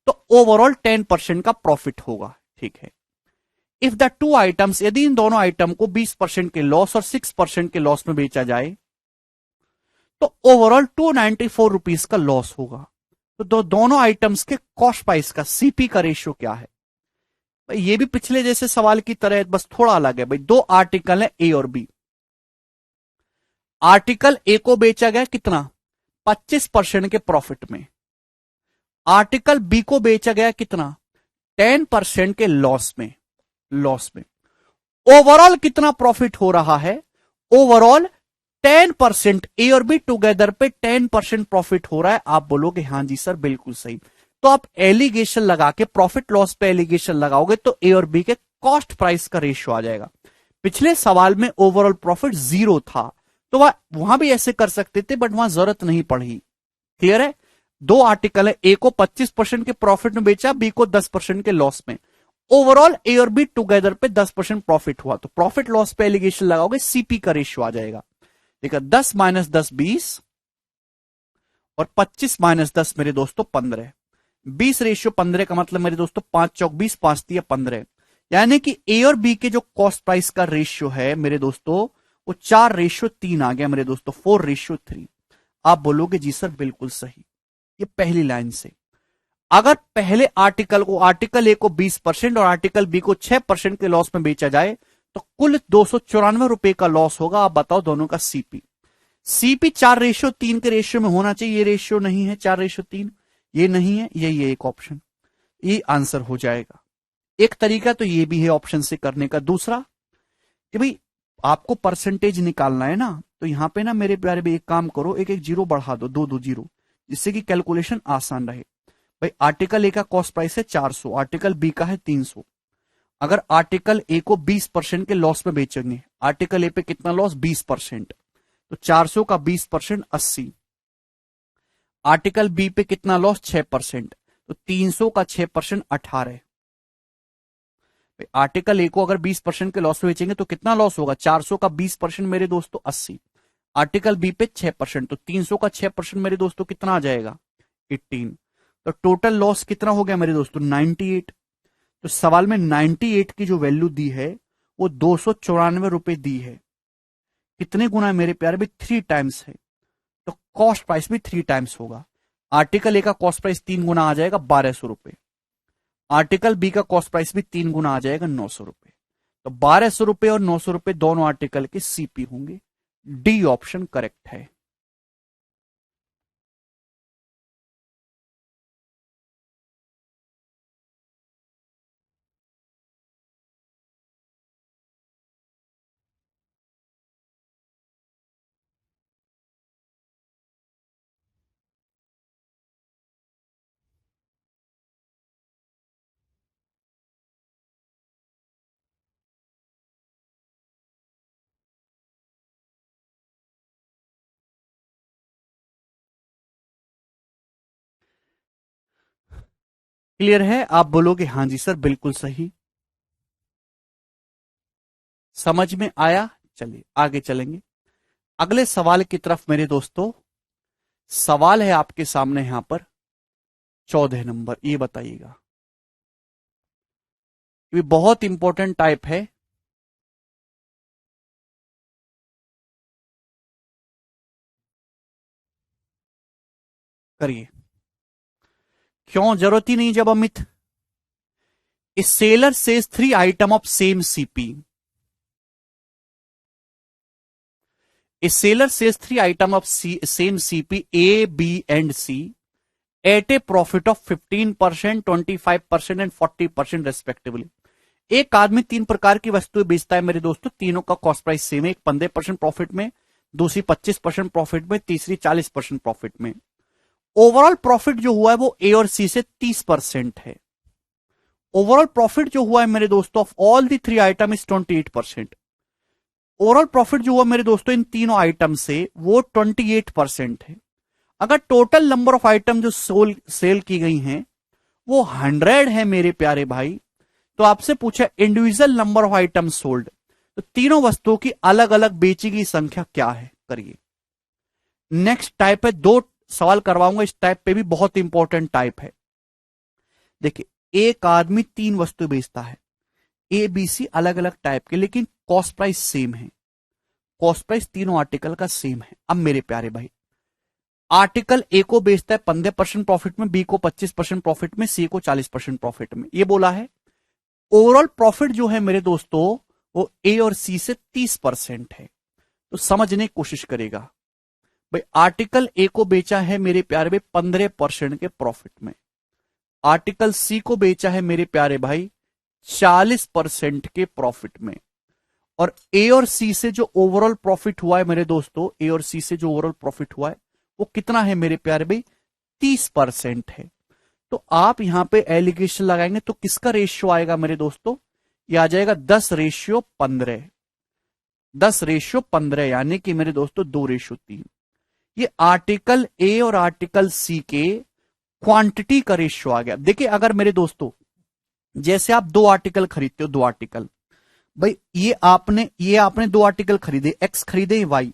तो ओवरऑल 10% का प्रॉफिट होगा। ठीक है। इफ द टू आइटम्स, यदि इन दोनों आइटम को 20% के लॉस और 6% के लॉस में बेचा जाए तो ओवरऑल 294 रुपीज का लॉस होगा। तो दोनों आइटम्स के कॉस्ट प्राइस का सीपी का रेशियो क्या है? भाई ये भी पिछले जैसे सवाल की तरह, बस थोड़ा अलग है। भाई दो आर्टिकल है ए और बी। आर्टिकल ए को बेचा गया कितना? 25% के प्रॉफिट में। आर्टिकल बी को बेचा गया कितना? 10% के लॉस में। ओवरऑल कितना प्रॉफिट हो रहा है? ओवरऑल 10%, ए और बी टुगेदर पे 10% प्रॉफिट हो रहा है। आप बोलोगे हाँ जी सर बिल्कुल सही। तो आप एलिगेशन लगा के, प्रॉफिट लॉस पे एलिगेशन लगाओगे तो ए और बी के कॉस्ट प्राइस का रेशियो आ जाएगा। पिछले सवाल में ओवरऑल प्रॉफिट 0 था, तो वहां भी ऐसे कर सकते थे, बट वहां जरूरत नहीं पड़ी। क्लियर है? दो आर्टिकल है, ए को 25% के प्रॉफिट में बेचा, बी को 10% के लॉस में। ओवरऑल ए और बी टुगेदर पे 10% प्रॉफिट हुआ, तो प्रॉफिट लॉस पे एलिगेशन लगाओगे, सीपी का रेशियो आ जाएगा। देखा 10 माइनस 10 20 और 25 माइनस 10 मेरे दोस्तों 15। 20 रेशियो 15 का मतलब मेरे दोस्तों 5 चौक 20, 5 दिया 15। यानी कि ए और बी के जो कॉस्ट प्राइस का रेशियो है मेरे दोस्तों वो 4:3 आ गया मेरे दोस्तों, 4:3। आप बोलोगे जी सर बिल्कुल सही, ये पहली लाइन से। अगर पहले आर्टिकल को, आर्टिकल ए को 20% और आर्टिकल बी को 6% के लॉस में बेचा जाए तो कुल 294 रुपए का लॉस होगा। आप बताओ दोनों का सीपी। सीपी 4:3 के रेशियो में होना चाहिए, ये रेशियो नहीं है 4:3, ये नहीं है, ये एक ऑप्शन, ये आंसर हो जाएगा। एक तरीका तो ये भी है ऑप्शन से करने का। दूसरा कि भाई आपको परसेंटेज निकालना है ना, तो यहां पे ना मेरे प्यारे भी एक काम करो, एक एक जीरो बढ़ा दो, दो जीरो, जिससे कि कैलकुलेशन आसान रहे। भाई आर्टिकल ए का कॉस्ट प्राइस है 400, आर्टिकल बी का है 300। अगर आर्टिकल ए को 20% के लॉस में बेचेंगे, आर्टिकल ए पे कितना लॉस 20%, तो 400 का 20% 80। आर्टिकल बी पे कितना लॉस 6%, तो 300 का 6% 18। आर्टिकल ए को अगर 20% के लॉस में बेचेंगे तो कितना लॉस होगा, 400 का 20% मेरे दोस्तों 80। आर्टिकल बी पे 6%, तो 300 का 6% मेरे दोस्तों कितना आ जाएगा 18। तो टोटल लॉस कितना हो गया मेरे दोस्तों 98। तो सवाल में 98 की जो वैल्यू दी है वो 294 रुपए दी है। कितने गुना है मेरे प्यारे भी 3 टाइम्स है, तो कॉस्ट प्राइस भी 3 टाइम्स होगा। आर्टिकल ए का कॉस्ट प्राइस 3 गुना आ जाएगा 1200 रुपए, आर्टिकल बी का कॉस्ट प्राइस भी 3 गुना आ जाएगा 900 रुपए। तो 1200 रुपए और 900 रुपए दोनों आर्टिकल के सीपी होंगे। डी ऑप्शन करेक्ट है। क्लियर है? आप बोलोगे हां जी सर बिल्कुल सही, समझ में आया। चलिए आगे चलेंगे अगले सवाल की तरफ मेरे दोस्तों। सवाल है आपके सामने यहां पर 14 नंबर, ये बताइएगा, ये बहुत इंपॉर्टेंट टाइप है। करिए, क्यों जरूरत ही नहीं जब Amit. A seller says 3 item of same CP. A seller says 3 items of same CP A, B and C at a profit of 15%, 25% and 40% respectively. एक आदमी 3 प्रकार की वस्तुएं बेचता है मेरे दोस्तों, तीनों का कॉस्ट प्राइस सेम है। एक 15% प्रॉफिट में, दूसरी 25% प्रॉफिट में, तीसरी 40% प्रॉफिट में। ओवरऑल प्रॉफिट जो हुआ है वो ए और सी से 30% है। ओवरऑल प्रॉफिट जो हुआ है मेरे दोस्तों of all the 3 item is 28%। Overall profit जो हुआ मेरे दोस्तों इन तीनों आइटम से वो 28% है। अगर टोटल नंबर ऑफ आइटम जो सेल की गई हैं वो 100 है मेरे प्यारे भाई, तो आपसे पूछा individual number of item sold, तो तीनों वस्तुओं की अलग अलग बेची गई संख्या क्या है। करिए, नेक्स्ट टाइप है, 2 सवाल करवाऊंगा इस टाइप पे भी, बहुत इंपॉर्टेंट टाइप है। देखिए, एक आदमी 3 वस्तु बेचता है, ए बी सी अलग अलग टाइप के, लेकिन कॉस्ट प्राइस सेम है। कॉस्ट प्राइस तीनों आर्टिकल का सेम है। अब मेरे प्यारे भाई, आर्टिकल ए को बेचता है 15% प्रॉफिट में, बी को 25% प्रॉफिट में, सी को 40% प्रॉफिट में, ये बोला है। ओवरऑल प्रॉफिट जो है मेरे दोस्तों वो ए और सी से 30% है। तो समझने की कोशिश करेगा भाई, आर्टिकल ए को बेचा है मेरे प्यारे भाई 15% के प्रॉफिट में, आर्टिकल सी को बेचा है मेरे प्यारे भाई 40% के प्रॉफिट में, और ए और सी से जो ओवरऑल प्रॉफिट हुआ है मेरे दोस्तों, ए और सी से जो ओवरऑल प्रॉफिट हुआ है वो कितना है मेरे प्यारे भाई 30% है। तो आप यहां पे एलिगेशन लगाएंगे तो किसका रेशियो आएगा मेरे दोस्तों, ये आ जाएगा 10:15। 10:15 यानी कि मेरे दोस्तों 2:3। ये आर्टिकल ए और आर्टिकल सी के क्वांटिटी का रेशियो आ गया। देखिए अगर मेरे दोस्तों जैसे आप दो आर्टिकल खरीदते हो, दो आर्टिकल, भाई ये आपने दो आर्टिकल खरीदे, एक्स खरीदे वाई,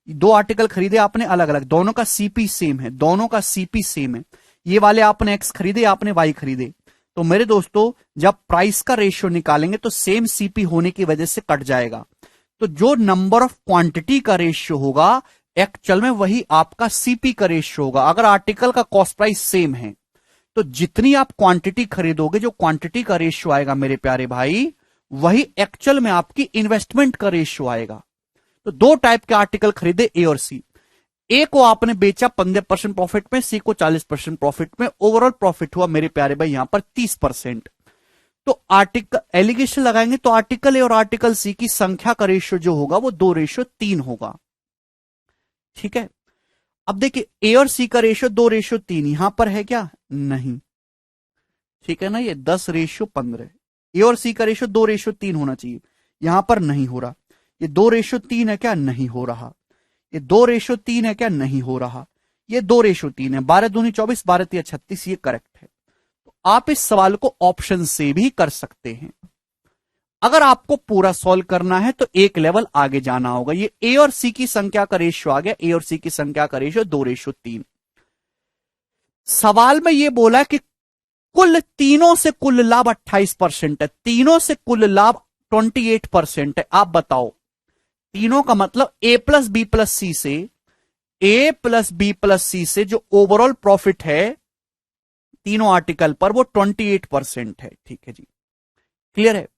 दो आर्टिकल खरीदे आपने अलग अलग, दोनों का सीपी सेम है, दोनों का सीपी सेम है, ये वाले आपने एक्स खरीदे, आपने वाई खरीदे, तो मेरे दोस्तों जब प्राइस का रेशियो निकालेंगे तो सेम सीपी होने की वजह से कट जाएगा। तो जो नंबर ऑफ क्वांटिटी का रेशियो होगा एक्चुअल में वही आपका सीपी का रेशियो होगा। अगर आर्टिकल का कॉस्ट प्राइस सेम है तो जितनी आप क्वांटिटी खरीदोगे, जो क्वांटिटी का रेशियो आएगा मेरे प्यारे भाई, वही एक्चुअल में आपकी इन्वेस्टमेंट का रेशियो आएगा। तो दो टाइप के आर्टिकल खरीदे, ए और सी। ए को आपने बेचा 15% प्रॉफिट में, सी को 40% प्रॉफिट में, ओवरऑल प्रॉफिट हुआ मेरे प्यारे भाई यहां पर 30%। तो आर्टिकल एलिगेशन लगाएंगे तो आर्टिकल ए और आर्टिकल सी की संख्या का रेशियो जो होगा वो 2:3 होगा। ठीक है, अब देखिए ए और सी का रेशियो 2:3 यहां पर है क्या? नहीं। ठीक है ना, ये 10:15। ए और सी का रेशियो 2:3 होना चाहिए, यहां पर नहीं हो रहा। ये 2:3 है क्या? नहीं हो रहा। ये 2:3 है क्या? नहीं हो रहा। ये 2:3 है। 12 दूनी 24, 12 तिया 36, ये करेक्ट है। तो आप इस सवाल को ऑप्शन से भी कर सकते हैं। अगर आपको पूरा सॉल्व करना है तो एक लेवल आगे जाना होगा। ये ए और सी की संख्या का रेशियो आ गया, ए और सी की संख्या का रेशियो 2:3। सवाल में यह बोला कि कुल तीनों से कुल लाभ 28% है, तीनों से कुल लाभ 28% है। आप बताओ, तीनों का मतलब ए प्लस बी प्लस सी से, ए प्लस बी प्लस सी से जो ओवरऑल प्रॉफिट है तीनों आर्टिकल पर वो 28% है। ठीक है जी, क्लियर है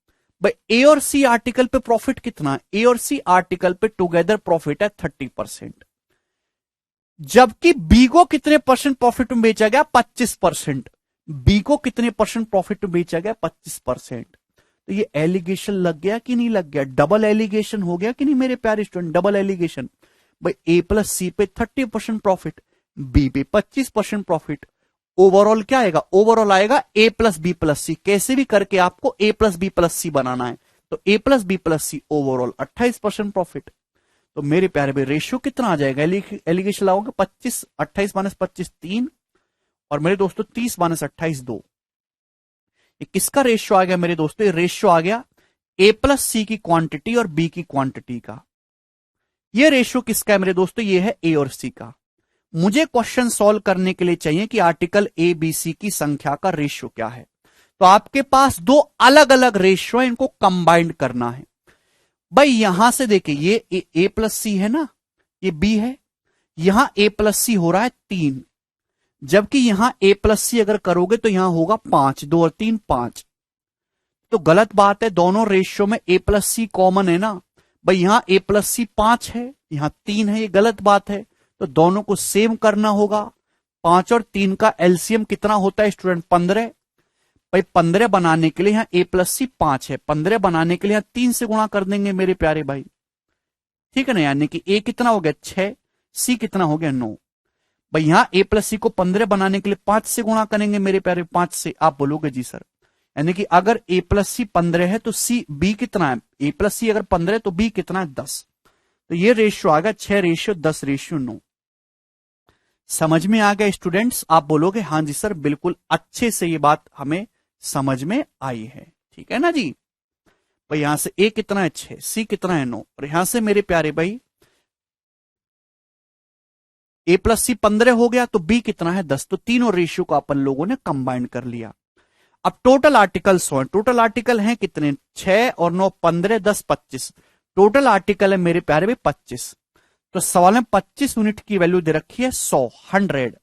भाई। ए और सी आर्टिकल पे प्रॉफिट कितना? ए और सी आर्टिकल पे टुगेदर प्रॉफिट है 30%, जबकि बी को कितने परसेंट प्रॉफिट में बेचा गया? 25%। बी को कितने परसेंट प्रॉफिट में बेचा गया? 25%। तो ये एलिगेशन लग गया कि नहीं लग गया? डबल एलिगेशन हो गया कि नहीं मेरे प्यारे स्टूडेंट? डबल एलिगेशन भाई, ए प्लस सी पे 30% प्रॉफिट, बी पे 25% प्रॉफिट। ओवरऑल क्या आएगा? ओवरऑल आएगा ए प्लस बी प्लस सी। कैसे भी करके आपको ए प्लस बी प्लस सी बनाना है। तो ए प्लस बी प्लस सी ओवरऑल 28% प्रॉफिट। तो मेरे प्यारे भाई रेशियो कितना आ जाएगा? एलिगेशन लाओगे 25, 28 माइनस 25 3, और मेरे दोस्तों 30 माइनस 28 2। ये किसका रेशियो आ गया मेरे दोस्तों? ये रेशियो आ गया ए प्लस सी की क्वांटिटी और बी की क्वांटिटी का। ये रेशियो किसका है मेरे दोस्तों? ये है ए और सी का। मुझे क्वेश्चन सॉल्व करने के लिए चाहिए कि आर्टिकल ए बी सी की संख्या का रेशियो क्या है। तो आपके पास दो अलग अलग रेशियो है, इनको कंबाइंड करना है। भाई यहां से देखिए, ये ए प्लस सी है ना, ये बी है, यहां ए प्लस सी हो रहा है 3, जबकि यहां ए प्लस सी अगर करोगे तो यहां होगा 5, 2 और 3 5। तो गलत बात है, दोनों रेशियो में ए प्लस सी कॉमन है ना। भाई यहां ए प्लस सी 5 है, यहां 3 है, ये गलत बात है। तो दोनों को सेम करना होगा। 5 और 3 का एलसीएम कितना होता है स्टूडेंट? 15। भाई 15 बनाने के लिए यहां ए प्लस सी 5 है, 15 बनाने के लिए यहां 3 से गुणा कर देंगे मेरे प्यारे भाई। ठीक है ना, यानी कि ए कितना हो गया? 6, सी कितना हो गया? 9। भाई यहां ए प्लस सी को 15 बनाने के लिए 5 से गुणा करेंगे मेरे प्यारे, 5 से। आप बोलोगे जी सर, यानी कि अगर ए प्लस सी 15 है तो सी बी कितना है? ए प्लस सी अगर 15 है तो बी कितना है? 10। तो ये रेशियो आ गया 6:10:9। समझ में आ गया स्टूडेंट्स? आप बोलोगे हां जी सर, बिल्कुल अच्छे से ये बात हमें समझ में आई है। ठीक है ना जी। भाई यहां से ए कितना है? 6, सी कितना है? 9, और यहां से मेरे प्यारे भाई ए प्लस सी 15 हो गया तो बी कितना है? 10। तो तीनों रेशियो को अपन लोगों ने कंबाइन कर लिया। अब टोटल आर्टिकल 100 है। टोटल आर्टिकल हैं कितने? 6 और 9 15, 10 25। टोटल आर्टिकल है मेरे प्यारे भाई 25। तो सवाल में 25 यूनिट की वैल्यू दे रखी है 100, 100।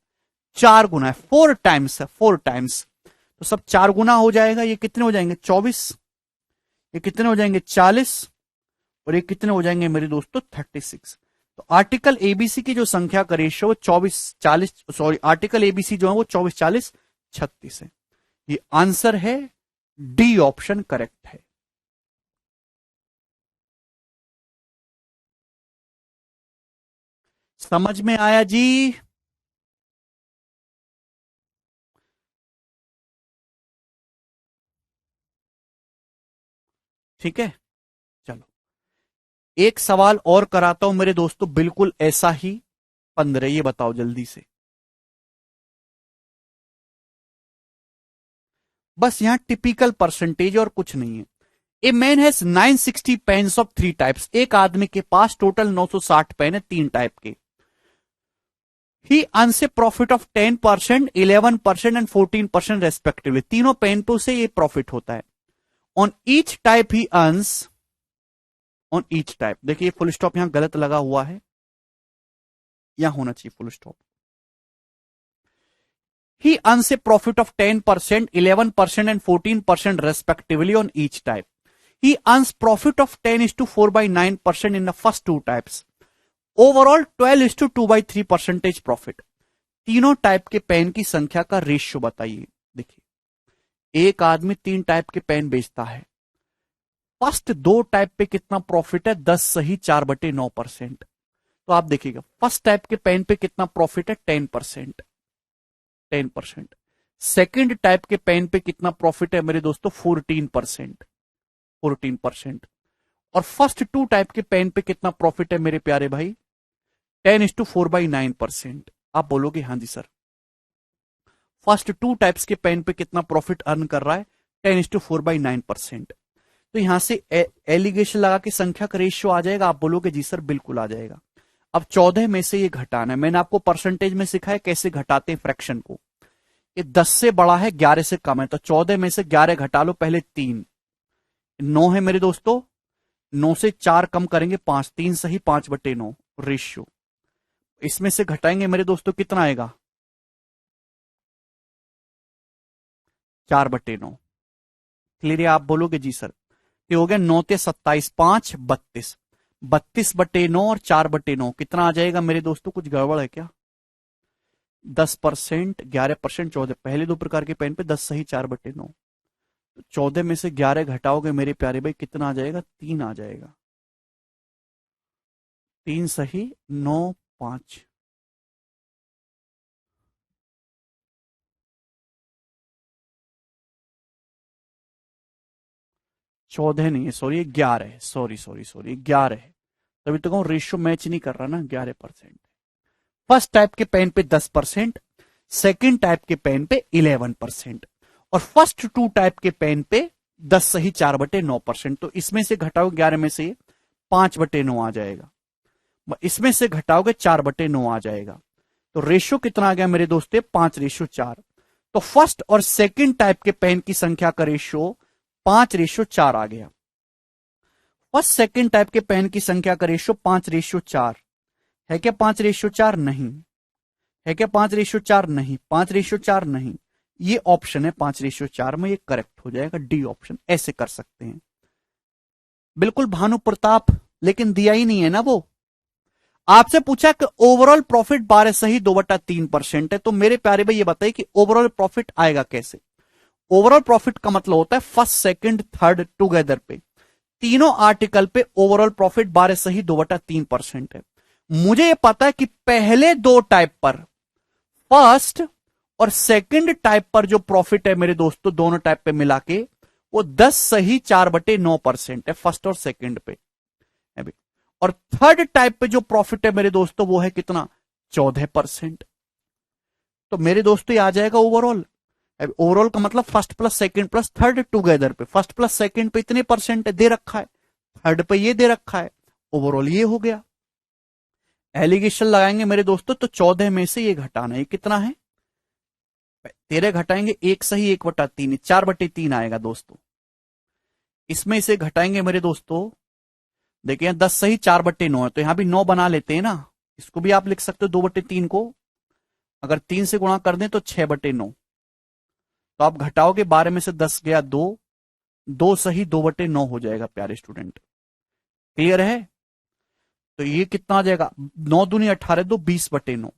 4 गुना है, 4 टाइम्स है, 4 टाइम्स। तो सब 4 गुना हो जाएगा। ये कितने हो जाएंगे? 24। ये कितने हो जाएंगे? 40। और ये कितने हो जाएंगे मेरे दोस्तों? 36। तो आर्टिकल एबीसी की जो संख्या का रेशियो वो 24-40, सॉरी आर्टिकल एबीसी जो है वो 24-40-36 है। ये आंसर है, डी ऑप्शन करेक्ट है। समझ में आया जी? ठीक है, चलो एक सवाल और कराता हूं मेरे दोस्तों, बिल्कुल ऐसा ही 15। ये बताओ जल्दी से। बस यहां टिपिकल परसेंटेज और कुछ नहीं है। A man has 960 pains of 3 types. एक आदमी के पास टोटल 960 पेन है 3 टाइप के। ही earns A profit of 10%, 11% and 14% respectively. तीनों पेन पे उसे ये प्रॉफिट होता है। On each type he earns, on each type, देखिए फुल स्टॉप यहां गलत लगा हुआ है, यहां होना चाहिए full stop. He earns a profit of 10%, 11% and 14% respectively on each type. He earns profit of 10:4/9% in the first 2 types. Overall 12:2/3 percentage profit. तीनों टाइप के पेन की संख्या का रेशियो बताइए। देखिए एक आदमी 3 टाइप के पेन बेचता है। फर्स्ट 2 टाइप पे कितना प्रॉफिट है? 10 सही 4/9%। तो आप देखिएगा फर्स्ट टाइप के पेन पे कितना प्रॉफिट है? 10%। 10%। सेकेंड टाइप के पेन पे कितना प्रॉफिट है मेरे दोस्तों? 14%। 14%। और फर्स्ट 2 टाइप के पेन पे कितना प्रॉफिट है मेरे प्यारे भाई? 10:4/9%। आप बोलोगे हाँ जी सर। फर्स्ट 2 टाइप्स के पेन पे कितना प्रॉफिट अर्न कर रहा है? 10:4/9%। तो यहां से एलिगेशन लगा के संख्या का रेशियो आ जाएगा। आप बोलोगे जी सर बिल्कुल आ जाएगा। अब 14 में से ये घटाना है। मैंने आपको परसेंटेज में सिखाया कैसे घटाते हैं फ्रैक्शन को। ये 10 से बड़ा है, 11 से कम है, तो 14 में से 11 घटा लो। पहले 3, 9 है मेरे दोस्तों। 9 से 4 कम करेंगे 5, 3 सही 5/9 रेशियो। इसमें से घटाएंगे मेरे दोस्तों कितना आएगा? 4/9। क्लियर है? आप बोलोगे जी सर। ये हो गया 9 ते 27, 5 32, 32/9 और 4/9 कितना आ जाएगा मेरे दोस्तों? कुछ गड़बड़ है क्या? 10%, 11%, 14। पहले 2 प्रकार के पेन पे 10 सही 4/9। 14 में से 11 घटाओगे मेरे प्यारे भाई कितना आ जाएगा? 3 आ जाएगा। 3 सही 9 5। चौदह नहीं है, सॉरी 11 है। सॉरी 11 है। तभी तो कहूं रेशियो मैच नहीं कर रहा ना। 11%। फर्स्ट टाइप के पेन पे 10%, सेकेंड टाइप के पेन पे 11% और फर्स्ट 2 टाइप के पेन पे 10 सही 4/9%। तो इसमें से घटाओगे 11 में से 5/9 आ जाएगा। इसमें से घटाओगे 4/9 आ जाएगा। तो रेशियो कितना आ गया मेरे दोस्तों? 5:4। तो फर्स्ट और सेकेंड टाइप के पेन की संख्या का रेशियो 5:4 आ गया। फर्स्ट सेकेंड टाइप के पेन की संख्या का रेशियो 5:4 है क्या? 5:4 नहीं है क्या? 5:4 नहीं, 5:4 नहीं। ये ऑप्शन है 5:4 में, ये करेक्ट हो जाएगा। D option. ऐसे कर सकते हैं बिल्कुल भानु प्रताप, लेकिन दिया ही नहीं है ना वो। आपसे पूछा कि ओवरऑल प्रॉफिट 12 सही 2/3% है। तो मेरे प्यारे भाई ये बताइए कि ओवरऑल प्रॉफिट आएगा कैसे? ओवरऑल प्रॉफिट का मतलब होता है फर्स्ट सेकंड थर्ड टुगेदर पे, तीनों आर्टिकल पे ओवरऑल प्रॉफिट 12 सही 2/3% है। मुझे यह पता है कि पहले 2 टाइप पर, फर्स्ट और सेकंड टाइप पर जो प्रॉफिट है मेरे दोस्तों दोनों टाइप पे मिला के वो 10 सही 4/9% है फर्स्ट और सेकंड पे। और थर्ड टाइप पे जो प्रॉफिट है मेरे दोस्तों वो है कितना? 14%। तो मेरे दोस्तों ये आ जाएगा ओवरऑल। ओवरऑल का मतलब first plus second plus third together पे। फर्स्ट प्लस सेकंड पे इतने परसेंट है, दे रखा है। थर्ड पे ये दे रखा है। ओवरऑल ये हो गया। एलिगेशन लगाएंगे मेरे दोस्तों तो 14 में से ये घटाना है। कितना है? 13 घटाएंगे 1 सही 1/3, 4/3 आएगा दोस्तों। इसमें से घटाएंगे मेरे दोस्तों, देखिए 10 सही 4/9 है, तो यहां भी 9 बना लेते हैं ना। इसको भी आप लिख सकते हो 2/3 को। अगर 3 से गुणा कर दें तो 6/9। तो आप घटाओगे 12 में से 10 गया 2, 2 सही 2/9 हो जाएगा प्यारे स्टूडेंट। क्लियर है? तो ये कितना आ जाएगा? 9 दूनी 18, 2 20/9।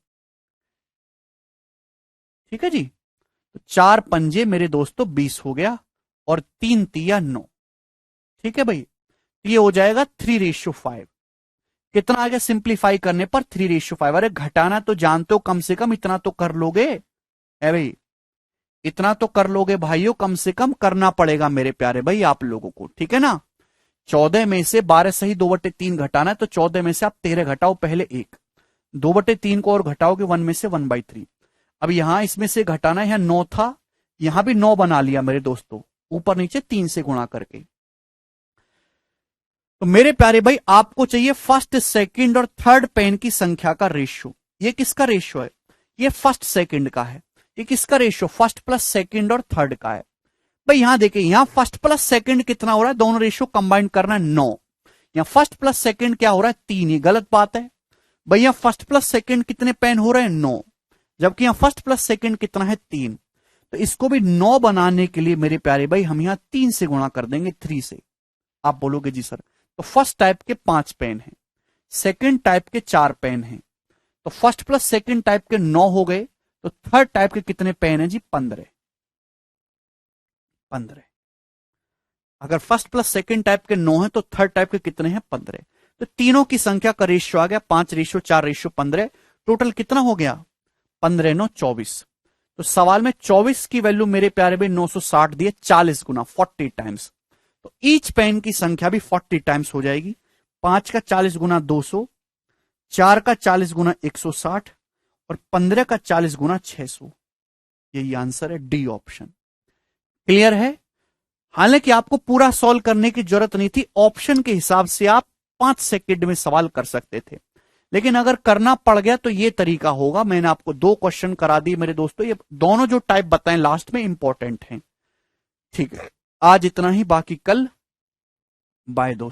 ठीक है जी। तो 4 पंजे मेरे दोस्तों 20 हो गया और 3 तिया 9। ठीक है भाई। ये हो जाएगा 3:5। कितना आ गया सिंप्लीफाई करने पर? 3:5। अरे घटाना तो जानते हो, कम से कम इतना तो कर लोगे है भाई। इतना तो कर लोगे भाइयों, कम से कम करना पड़ेगा मेरे प्यारे भाई आप लोगों को। ठीक है ना? 14 में से 12 सही 2/3 घटाना है, तो 14 में से आप 13 घटाओ पहले 1, 2/3 को और घटाओगे 1 में से 1/3। अब यहां इसमें से घटाना है, यहां 9 था, यहां भी 9 बना लिया मेरे दोस्तों, ऊपर नीचे 3 से गुणा करके। तो मेरे प्यारे भाई आपको चाहिए फर्स्ट, सेकंड और थर्ड पेन की संख्या का रेशियो। ये किसका रेशियो है? ये फर्स्ट सेकंड का है। ये किसका रेशियो? फर्स्ट प्लस सेकंड और थर्ड का है। भाई यहां देखिए, यहां फर्स्ट प्लस सेकंड कितना हो रहा है, दोनों रेशियो कंबाइन करना है 9। यहां फर्स्ट प्लस सेकंड क्या हो रहा है? 3। ये गलत बात है। भाई यहां फर्स्ट प्लस सेकंड कितने पेन हो रहे हैं? 9। जबकि यहां फर्स्ट प्लस सेकंड कितना है? 3। तो इसको भी 9 बनाने के लिए मेरे प्यारे भाई हम यहां 3 से गुणा कर देंगे, 3 से। आप बोलोगे जी सर, तो फर्स्ट टाइप के 5 पेन हैं, सेकंड टाइप के 4 पेन हैं, तो फर्स्ट प्लस सेकंड टाइप के 9 हो गए। तो थर्ड टाइप के कितने पेन है जी? 15। 15। अगर फर्स्ट प्लस सेकंड टाइप के 9 है तो थर्ड टाइप के कितने हैं? 15। तो तीनों की संख्या का रेशियो आ गया 5:4:15। टोटल कितना हो गया? 15 9 24। तो सवाल में 24 की वैल्यू मेरे प्यारे भाई 960 दिए, 40 गुना, 40 टाइम्स। तो ईच पेन की संख्या भी 40 टाइम्स हो जाएगी। 5 का 40 गुना 200, 4 का 40 गुना 160 और 15 का 40 गुना 600। यही आंसर है, डी ऑप्शन। क्लियर है? हालांकि आपको पूरा सॉल्व करने की जरूरत नहीं थी, ऑप्शन के हिसाब से आप 5 सेकंड में सवाल कर सकते थे, लेकिन अगर करना पड़ गया तो ये तरीका होगा। मैंने आपको 2 क्वेश्चन करा दिए मेरे दोस्तों, ये दोनों जो टाइप बताएं लास्ट में इंपॉर्टेंट हैं। ठीक है, आज इतना ही, बाकी कल। बाय दोस्तों।